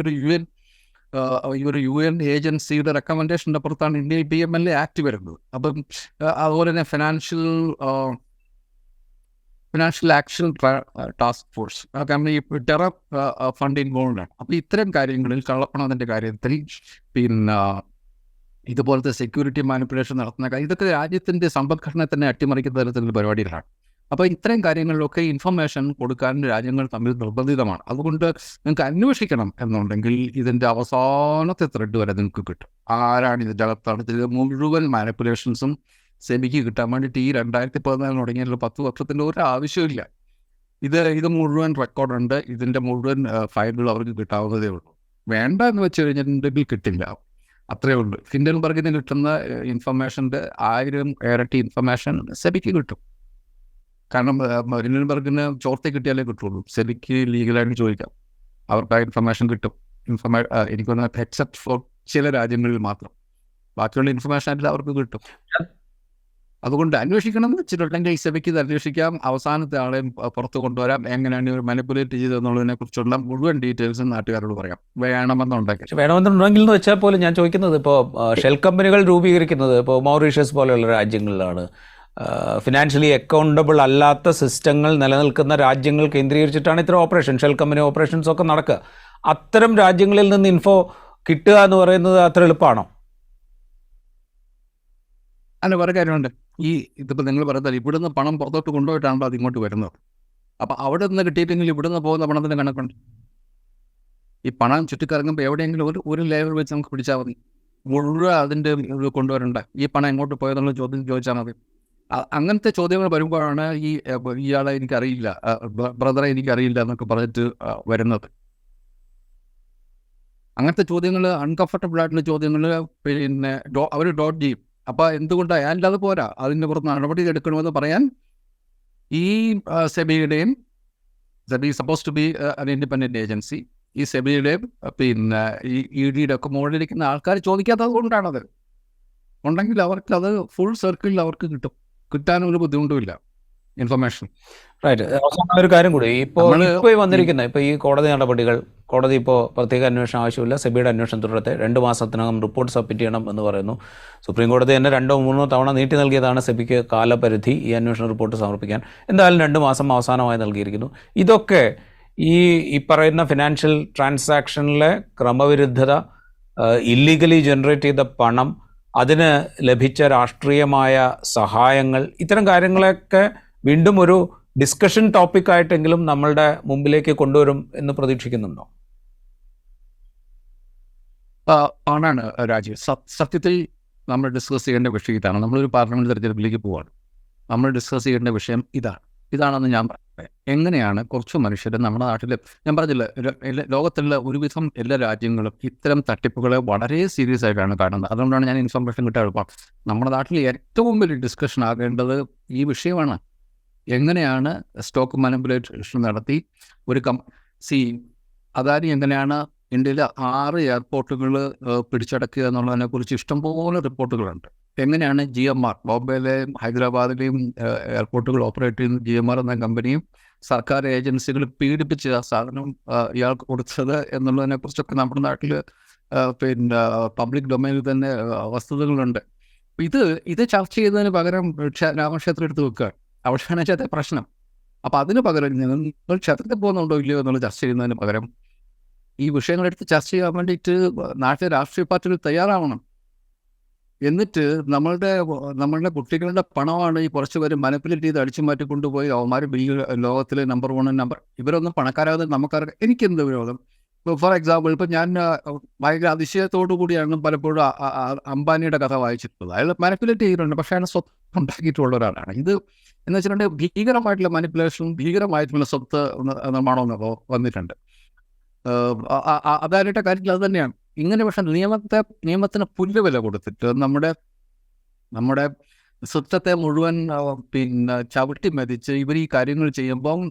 S2: ഒരു UN ഏജൻസിയുടെ റെക്കമെൻഡേഷൻ്റെ പുറത്താണ് ഇന്ത്യയിൽ PMLA ആക്ട് വരുന്നത്. അപ്പം അതുപോലെ തന്നെ ഫിനാൻഷ്യൽ ആക്ഷൻ ടാസ്ക് ഫോഴ്സ് കാരണം ഈ ടെറർ ഫണ്ട് ഇൻവോൾവ് ആണ്. അപ്പോൾ ഇത്തരം കാര്യങ്ങളിൽ, കള്ളപ്പണത്തിൻ്റെ കാര്യത്തിൽ, പിന്നെ ഇതുപോലത്തെ സെക്യൂരിറ്റി മാനിപ്പുലേഷൻ നടത്തുന്ന ഇതൊക്കെ രാജ്യത്തിൻ്റെ സമ്പദ്ഘടനയെ തന്നെ അട്ടിമറിക്കുന്ന തരത്തിലുള്ള പരിപാടികളാണ്. അപ്പോൾ ഇത്തരം കാര്യങ്ങളിലൊക്കെ ഇൻഫർമേഷൻ കൊടുക്കാൻ രാജ്യങ്ങൾ തമ്മിൽ നിർബന്ധിതമാണ്. അതുകൊണ്ട് നിങ്ങൾക്ക് അന്വേഷിക്കണം എന്നുണ്ടെങ്കിൽ ഇതിൻ്റെ അവസാനത്തെ ത്രെഡ് വരെ നിങ്ങൾക്ക് കിട്ടും. ആരാണ് ഇതിൻ്റെ അകത്ത് നടത്തിയത്? മുഴുവൻ മാനിപ്പുലേഷൻസും സെബിക്ക് കിട്ടാൻ വേണ്ടിയിട്ട് ഈ 2014 തുടങ്ങിയുള്ള 10 വർഷത്തിൻ്റെ ഒരു ആവശ്യമില്ല. ഇത് മുഴുവൻ റെക്കോർഡുണ്ട്. ഇതിൻ്റെ മുഴുവൻ ഫയലുകൾ അവർക്ക് കിട്ടാവുന്നതേ ഉള്ളൂ. വേണ്ട എന്ന് വെച്ച് കഴിഞ്ഞിട്ടുണ്ടെങ്കിൽ കിട്ടില്ല, അത്രയേ ഉള്ളൂ. ഹിൻഡൻബർഗിന് കിട്ടുന്ന ഇൻഫർമേഷൻ്റെ 1000 ഇരട്ടി ഇൻഫർമേഷൻ സെബിക്ക് കിട്ടും. കാരണം ഹിൻഡൻബർഗിന് ചോർത്തി കിട്ടിയാലേ കിട്ടുള്ളൂ. സെബിക്ക് ലീഗലായിട്ട് ചോദിക്കാം, അവർക്ക് ആ ഇൻഫർമേഷൻ കിട്ടും. എനിക്ക് തോന്നുന്നത് എക്സെപ്റ്റ് ഫോർ ചില രാജ്യങ്ങളിൽ മാത്രം, ബാക്കിയുള്ള ഇൻഫർമേഷൻ എല്ലാം അവർക്ക് കിട്ടും. അതുകൊണ്ട് അന്വേഷിക്കണം എന്ന് വെച്ചിട്ടുണ്ടെങ്കിൽ സെബിക്ക് ഇത് അന്വേഷിക്കാം, അവസാനത്തെ ആളെയും പുറത്ത് കൊണ്ടുവരാം, എങ്ങനെയാണ് ഇവർ മാനിപ്പുലേറ്റ് ചെയ്തതെന്നുള്ളതിനെ കുറിച്ചുള്ള മുഴുവൻ ഡീറ്റെയിൽസും നാട്ടുകാരോട് പറയാം, വേണമെന്നുണ്ടെങ്കിൽ.
S1: വേണമെന്നുണ്ടെങ്കിൽ എന്ന് വെച്ചാൽ പോലും ഞാൻ ചോദിക്കുന്നത്, ഇപ്പോൾ ഷെൽ കമ്പനികൾ രൂപീകരിക്കുന്നത് ഇപ്പോൾ മൗറീഷ്യസ് പോലെയുള്ള രാജ്യങ്ങളിലാണ്. ഫിനാൻഷ്യലി അക്കൗണ്ടബിൾ അല്ലാത്ത സിസ്റ്റങ്ങൾ നിലനിൽക്കുന്ന രാജ്യങ്ങൾ കേന്ദ്രീകരിച്ചിട്ടാണ് ഇത്തരം ഷെൽ കമ്പനി ഓപ്പറേഷൻസ് ഒക്കെ നടക്കുക. അത്തരം രാജ്യങ്ങളിൽ നിന്ന് ഇൻഫോ കിട്ടുക എന്ന് പറയുന്നത് അത്ര എളുപ്പമാണോ?
S2: അല്ല, വേറെ കാര്യമുണ്ട്. ഇതിപ്പോൾ നിങ്ങൾ പറയുന്നത് ഇവിടുന്ന് പണം പുറത്തോട്ട് കൊണ്ടുപോയിട്ടാണല്ലോ അത് ഇങ്ങോട്ട് വരുന്നത്. അപ്പോൾ അവിടെ നിന്ന് കിട്ടിയിട്ടെങ്കിൽ ഇവിടുന്ന് പോകുന്ന പണത്തിൻ്റെ കണക്കുണ്ട്. ഈ പണം ചുറ്റിക്കറങ്ങുമ്പോൾ എവിടെയെങ്കിലും ഒരു ലെവൽ വെച്ച് നമുക്ക് പിടിച്ചാൽ മതി. മുഴുവൻ അതിൻ്റെ കൊണ്ടുവരണ്ട, ഈ പണം എങ്ങോട്ട് പോയതെന്നുള്ള ചോദ്യം ചോദിച്ചാൽ മതി. അങ്ങനത്തെ ചോദ്യങ്ങൾ വരുമ്പോഴാണ് ഇയാളെ എനിക്കറിയില്ല, ബ്രദറെ എനിക്കറിയില്ല എന്നൊക്കെ പറഞ്ഞിട്ട് വരുന്നത്. അങ്ങനത്തെ ചോദ്യങ്ങൾ, അൺകംഫർട്ടബിൾ ആയിട്ടുള്ള ചോദ്യങ്ങൾ, പിന്നെ അവർ ഡോട്ട് ചെയ്യും. അപ്പോൾ എന്തുകൊണ്ടാണ് അല്ലാതെ പോരാ, അതിൻ്റെ പുറത്ത് നടപടി എടുക്കണമെന്ന് പറയാൻ ഈ SEBI suppose to be an independent agency, ഈ സെബിയുടെയും പിന്നെ ഈ EDയുടെ ഒക്കെ മുകളിലിരിക്കുന്ന ആൾക്കാർ ചോദിക്കാത്തത് കൊണ്ടാണത്. ഉണ്ടെങ്കിൽ അവർക്ക് അത് ഫുൾ സർക്കിളിൽ അവർക്ക് കിട്ടാനൊരു ബുദ്ധിമുട്ടുമില്ല ഇൻഫർമേഷൻ.
S1: റൈറ്റ്. അവസാനം ഒരു കാര്യം കൂടി, ഇപ്പോൾ വന്നിരിക്കുന്ന ഈ കോടതി നടപടികൾ, കോടതി ഇപ്പോൾ പ്രത്യേക അന്വേഷണം ആവശ്യമില്ല, സെബിയുടെ അന്വേഷണം തുടരട്ടെ, 2 മാസത്തിനകം റിപ്പോർട്ട് സബ്മിറ്റ് ചെയ്യണം എന്ന് പറയുന്നു. സുപ്രീം കോടതി തന്നെ 2-3 തവണ നീട്ടി നൽകിയതാണ് സെബിക്ക് കാലപരിധി ഈ അന്വേഷണ റിപ്പോർട്ട് സമർപ്പിക്കാൻ. എന്തായാലും 2 മാസം അവസാനമായി നൽകിയിരിക്കുന്നു. ഇതൊക്കെ ഈ പറയുന്ന ഫിനാൻഷ്യൽ ട്രാൻസാക്ഷനിലെ ക്രമവിരുദ്ധത, ഇല്ലീഗലി ജനറേറ്റ് ചെയ്ത പണം, അതിന് ലഭിച്ച രാഷ്ട്രീയമായ സഹായങ്ങൾ, ഇത്തരം കാര്യങ്ങളൊക്കെ വീണ്ടും ഒരു ഡിസ്കഷൻ ടോപ്പിക്കായിട്ടെങ്കിലും നമ്മളുടെ മുമ്പിലേക്ക് കൊണ്ടുവരും എന്ന് പ്രതീക്ഷിക്കുന്നുണ്ടോ?
S2: ആണാണ് രാജീവ്. സത്യത്തിൽ നമ്മൾ ഡിസ്കസ് ചെയ്യേണ്ട വിഷയം ഇതാണ്. നമ്മളൊരു പാർലമെൻറ്റ് തെരഞ്ഞെടുപ്പിലേക്ക് പോവാണ്. നമ്മൾ ഡിസ്കസ് ചെയ്യേണ്ട വിഷയം ഇതാണെന്ന് ഞാൻ പറയാം. എങ്ങനെയാണ് കുറച്ച് മനുഷ്യർ നമ്മുടെ നാട്ടിൽ, ഞാൻ പറഞ്ഞില്ല, ലോകത്തുള്ള ഒരുവിധം എല്ലാ രാജ്യങ്ങളും ഇത്തരം തട്ടിപ്പുകളെ വളരെ സീരിയസ് ആയിട്ടാണ് കാണുന്നത്. അതുകൊണ്ടാണ് ഞാൻ ഇൻഫർമേഷൻ കിട്ടാൻ എളുപ്പം. നമ്മുടെ നാട്ടിൽ ഏറ്റവും വലിയ ഡിസ്കഷൻ ആകേണ്ടത് ഈ വിഷയമാണ്. എങ്ങനെയാണ് സ്റ്റോക്ക് മാനിപ്പുലേഷൻ നടത്തി ഒരു അദാനി എങ്ങനെയാണ് ഇന്ത്യയിലെ 6 എയർപോർട്ടുകൾ പിടിച്ചടക്കുക എന്നുള്ളതിനെക്കുറിച്ച് ഇഷ്ടംപോലെ റിപ്പോർട്ടുകളുണ്ട്. എങ്ങനെയാണ് GMR, ബോംബെയിലെയും ഹൈദരാബാദിലെയും എയർപോർട്ടുകൾ ഓപ്പറേറ്റ് ചെയ്യുന്ന GMR എന്ന കമ്പനിയും സർക്കാർ ഏജൻസികൾ പീഡിപ്പിച്ച് ആ സാധനം ഇയാൾക്ക് കൊടുത്തത് എന്നുള്ളതിനെക്കുറിച്ചൊക്കെ നമ്മുടെ നാട്ടിൽ പിന്നെ പബ്ലിക് ഡൊമൈനിൽ തന്നെ വസ്തുതകളുണ്ട്. ഇത് ചർച്ച ചെയ്യുന്നതിന് പകരം രാമക്ഷേത്രം എടുത്ത് വെക്കുക, അവിടെയാണ് വെച്ചാൽ പ്രശ്നം. അപ്പോൾ അതിന് പകരം നിങ്ങൾ ക്ഷേത്രത്തിൽ പോകുന്നുണ്ടോ ഇല്ലയോ എന്നുള്ള ചർച്ച ചെയ്യുന്നതിന് പകരം ഈ വിഷയങ്ങളെടുത്ത് ചർച്ച ചെയ്യാൻ വേണ്ടിയിട്ട് നാട്ടിലെ രാഷ്ട്രീയ പാർട്ടികൾ തയ്യാറാവണം. എന്നിട്ട് നമ്മളുടെ കുട്ടികളുടെ പണമാണ് ഈ കുറച്ച് പേര് മാനിപ്പുലേറ്റ് ചെയ്ത് അടിച്ചു മാറ്റി കൊണ്ടുപോയി അവന്മാർ ലോകത്തിലെ നമ്പർ 1 നമ്പർ. ഇവരൊന്നും പണക്കാരാകുന്നത് നമുക്കറിയാം. എനിക്കെന്ത് വിരോധം? ഇപ്പോൾ ഫോർ എക്സാമ്പിൾ, ഇപ്പം ഞാൻ ഭയങ്കര അതിശയത്തോടു കൂടിയാണ് പലപ്പോഴും അംബാനിയുടെ കഥ വായിച്ചിട്ടുള്ളത്. അയാൾ മാനിപ്പുലേറ്റ് ചെയ്തിട്ടുണ്ട്, പക്ഷേ അയാൾ സ്വത്ത് ഉണ്ടാക്കിയിട്ടുള്ള ഒരാളാണ്. ഇത് എന്ന് വെച്ചിട്ടുണ്ടെങ്കിൽ ഭീകരമായിട്ടുള്ള മാനിപ്പുലേഷനും ഭീകരമായിട്ടുള്ള സ്വത്ത് നിർമ്മാണവും വന്നിട്ടുണ്ട്. അതായിട്ട് കാര്യത്തിൽ അത് തന്നെയാണ്. ഇങ്ങനെ പക്ഷെ നിയമത്തിന് പുല്ലുവില കൊടുത്തിട്ട് നമ്മുടെ സിസ്റ്റത്തെ മുഴുവൻ ചവിട്ടി മെതിച്ച് ഇവർ ഈ കാര്യങ്ങൾ ചെയ്യുമ്പം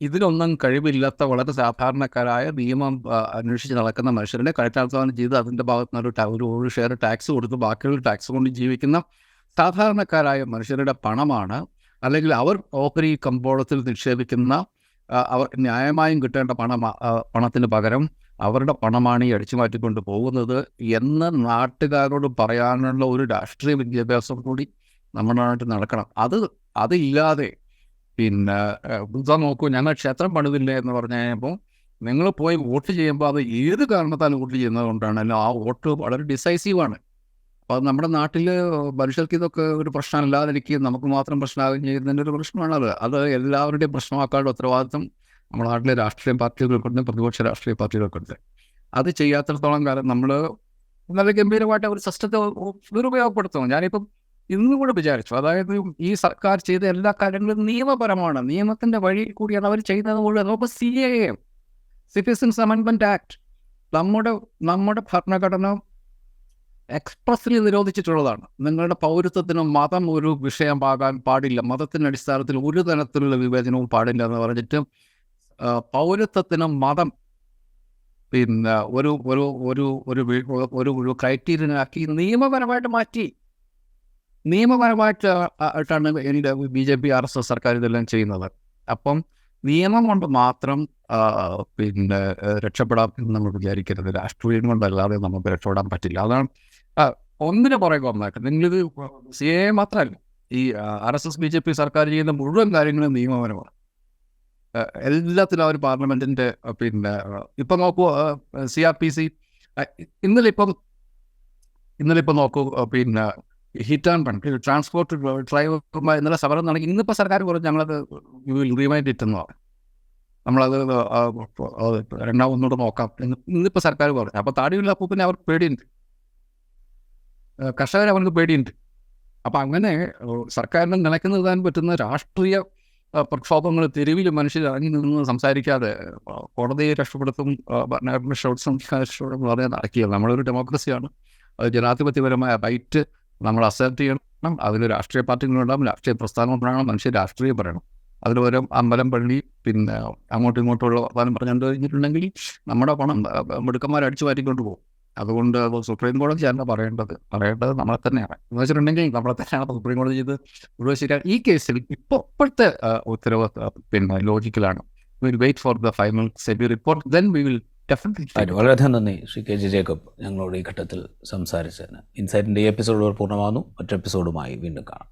S2: ഇതിലൊന്നും കഴിവില്ലാത്ത വളരെ സാധാരണക്കാരായ നിയമം അന്വേഷിച്ച് നടക്കുന്ന മനുഷ്യരുടെ കയറ്റാത്വാനം ചെയ്ത് അതിൻ്റെ ഭാഗത്തുനിന്ന് ഒരു ഷെയർ ടാക്സ് കൊടുത്ത് ബാക്കിയുള്ള ടാക്സ് കൊണ്ട് ജീവിക്കുന്ന സാധാരണക്കാരായ മനുഷ്യരുടെ പണമാണ്, അല്ലെങ്കിൽ അവർ ഓഹരി കമ്പോളത്തിൽ നിക്ഷേപിക്കുന്ന അവർ ന്യായമായും കിട്ടേണ്ട പണത്തിന് പകരം അവരുടെ പണമാണ് ഈ അടിച്ചു മാറ്റിക്കൊണ്ട് പോകുന്നത് എന്ന് നാട്ടുകാരോട് പറയാനുള്ള ഒരു രാഷ്ട്രീയ വിദ്യാഭ്യാസം കൂടി നമ്മുടെ നാട്ടിൽ നടക്കണം. അതില്ലാതെ നോക്കൂ, ഞങ്ങൾ ക്ഷേത്രം പണിതില്ല എന്ന് പറഞ്ഞു കഴിഞ്ഞപ്പോൾ നിങ്ങൾ പോയി വോട്ട് ചെയ്യുമ്പോൾ അത് ഏത് കാരണത്താലും വോട്ട് ചെയ്യുന്നത് കൊണ്ടാണല്ലോ ആ വോട്ട് വളരെ ഡിസൈസീവാണ്. അപ്പോൾ നമ്മുടെ നാട്ടിൽ മനുഷ്യർക്ക് ഇതൊക്കെ ഒരു പ്രശ്നമല്ലാതിരിക്കുകയും നമുക്ക് മാത്രം പ്രശ്നമാകുകയും ചെയ്യുന്നതിൻ്റെ ഒരു പ്രശ്നമാണത്. അത് എല്ലാവരുടെയും പ്രശ്നമാക്കാനുള്ള ഉത്തരവാദിത്വം നമ്മുടെ നാട്ടിലെ രാഷ്ട്രീയ പാർട്ടികൾക്കുണ്ട്, പ്രതിപക്ഷ രാഷ്ട്രീയ പാർട്ടികൾക്കുണ്ട്. അത് ചെയ്യാത്തിടത്തോളം കാലം നമ്മൾ നല്ല ഗംഭീരമായിട്ട് ഒരു സിസ്റ്റത്തെ ദുരുപയോഗപ്പെടുത്തും. ഞാനിപ്പം ഇന്നും കൂടെ വിചാരിച്ചു, അതായത് ഈ സർക്കാർ ചെയ്ത എല്ലാ കാര്യങ്ങളും നിയമപരമാണ്, നിയമത്തിൻ്റെ വഴി കൂടിയാണ് അവർ ചെയ്യുന്നത് മുഴുവൻ. നമുക്ക് CAA, സിറ്റിസൺസ് അമെൻഡ്മെൻറ്റ് ആക്ട്, നമ്മുടെ ഭരണഘടന എക്സ്പ്രസ്ലി നിരോധിച്ചിട്ടുള്ളതാണ്. നിങ്ങളുടെ പൗരത്വത്തിന് മതം ഒരു വിഷയമാകാൻ പാടില്ല, മതത്തിൻ്റെ അടിസ്ഥാനത്തിൽ ഒരു തരത്തിലുള്ള വിവേചനവും പാടില്ല എന്ന് പറഞ്ഞിട്ട് പൗരത്വത്തിന് മതം ഒരു ഒരു ഒരു ഒരു ഒരു ക്രൈറ്റീരിയനാക്കി നിയമപരമായിട്ട് മാറ്റി. നിയമപരമായിട്ടാണ് എൻ്റെ BJP RSS സർക്കാർ ഇതെല്ലാം ചെയ്യുന്നത്. അപ്പം നിയമം കൊണ്ട് മാത്രം രക്ഷപ്പെടാം എന്ന് നമ്മൾ വിചാരിക്കരുത്. രാഷ്ട്രീയം കൊണ്ടല്ലാതെ നമുക്ക് രക്ഷപ്പെടാൻ പറ്റില്ല. അതാണ് ഒന്നിന് പുറകെ ഒന്നായിട്ട്. നിങ്ങളിത് CAA മാത്രമല്ല, ഈ RSS BJP സർക്കാർ ചെയ്യുന്ന മുഴുവൻ കാര്യങ്ങളും നിയമപരമാണ്. എല്ലാത്തിലും അവർ പാർലമെൻറ്റിൻ്റെ ഇപ്പം നോക്കൂ, CRPC ഇന്നലെ ഇപ്പം നോക്കൂ, ഹിറ്റ് ആൻഡ് റൺ ട്രാൻസ്പോർട്ട് ഡ്രൈവർമാർ ഇന്നലെ സമരം നടക്കി. ഇന്നിപ്പോൾ സർക്കാർ പറഞ്ഞു ഞങ്ങളത് റിമൈൻഡ് ഇട്ടെന്ന് പറഞ്ഞു, നമ്മളത് ഒന്നുകൂടെ നോക്കാം ഇന്നിപ്പോൾ സർക്കാർ പറഞ്ഞു. അപ്പോൾ താടിയുള്ള അപ്പൂപ്പിനെ അവർക്ക് പേടിയുണ്ട്, കർഷകരെ അവർക്ക് പേടിയുണ്ട്. അപ്പം അങ്ങനെ സർക്കാരിന് നിലയ്ക്കുന്നതാൻ പറ്റുന്ന രാഷ്ട്രീയ പ്രക്ഷോഭങ്ങൾ, തെരുവിൽ മനുഷ്യർ ഇറങ്ങി നിന്ന് സംസാരിക്കാതെ കോടതിയെ രക്ഷപ്പെടുത്തും, വളരെ നടക്കില്ല. നമ്മളൊരു ഡെമോക്രസിയാണ്, അത് ജനാധിപത്യപരമായ റൈറ്റ് നമ്മൾ അക്സെപ്റ്റ് ചെയ്യണം. അതിൽ രാഷ്ട്രീയ പാർട്ടികളുണ്ടാകും, രാഷ്ട്രീയ പ്രസ്ഥാനം പറയണം, മനുഷ്യർ രാഷ്ട്രീയം പറയണം. അതിൽ ഓരോ അമ്പലം പള്ളി അങ്ങോട്ടും ഇങ്ങോട്ടുള്ള വർത്തമാനം പറഞ്ഞുകൊണ്ട് കഴിഞ്ഞിട്ടുണ്ടെങ്കിൽ നമ്മുടെ പണം മിടുക്കന്മാർ അടിച്ചു മാറ്റിക്കൊണ്ട് പോകും. അതുകൊണ്ട് സുപ്രീം കോടതി ചേർന്ന് പറയേണ്ടത് നമ്മളെ തന്നെയാണ് എന്ന് വെച്ചിട്ടുണ്ടെങ്കിൽ നമ്മളെ തന്നെയാണ് സുപ്രീം കോടതി ചെയ്ത് മുഴുവൻ ശരിയാണ്. ഈ കേസിൽ ഇപ്പോഴത്തെ ഉത്തരവ് ലോജിക്കലാണ്. Will wait for the final SEBI report, then we will definitely.
S1: വളരെയധികം നന്ദി ശ്രീ KG ജേക്കബ് ഞങ്ങളോട് ഈ ഘട്ടത്തിൽ സംസാരിച്ചതിന്. ഇൻസൈറ്റിൻ്റെ ഈ എപ്പിസോഡ് പൂർണ്ണമാകുന്നു. മറ്റു എപ്പിസോഡുമായി വീണ്ടും കാണാം.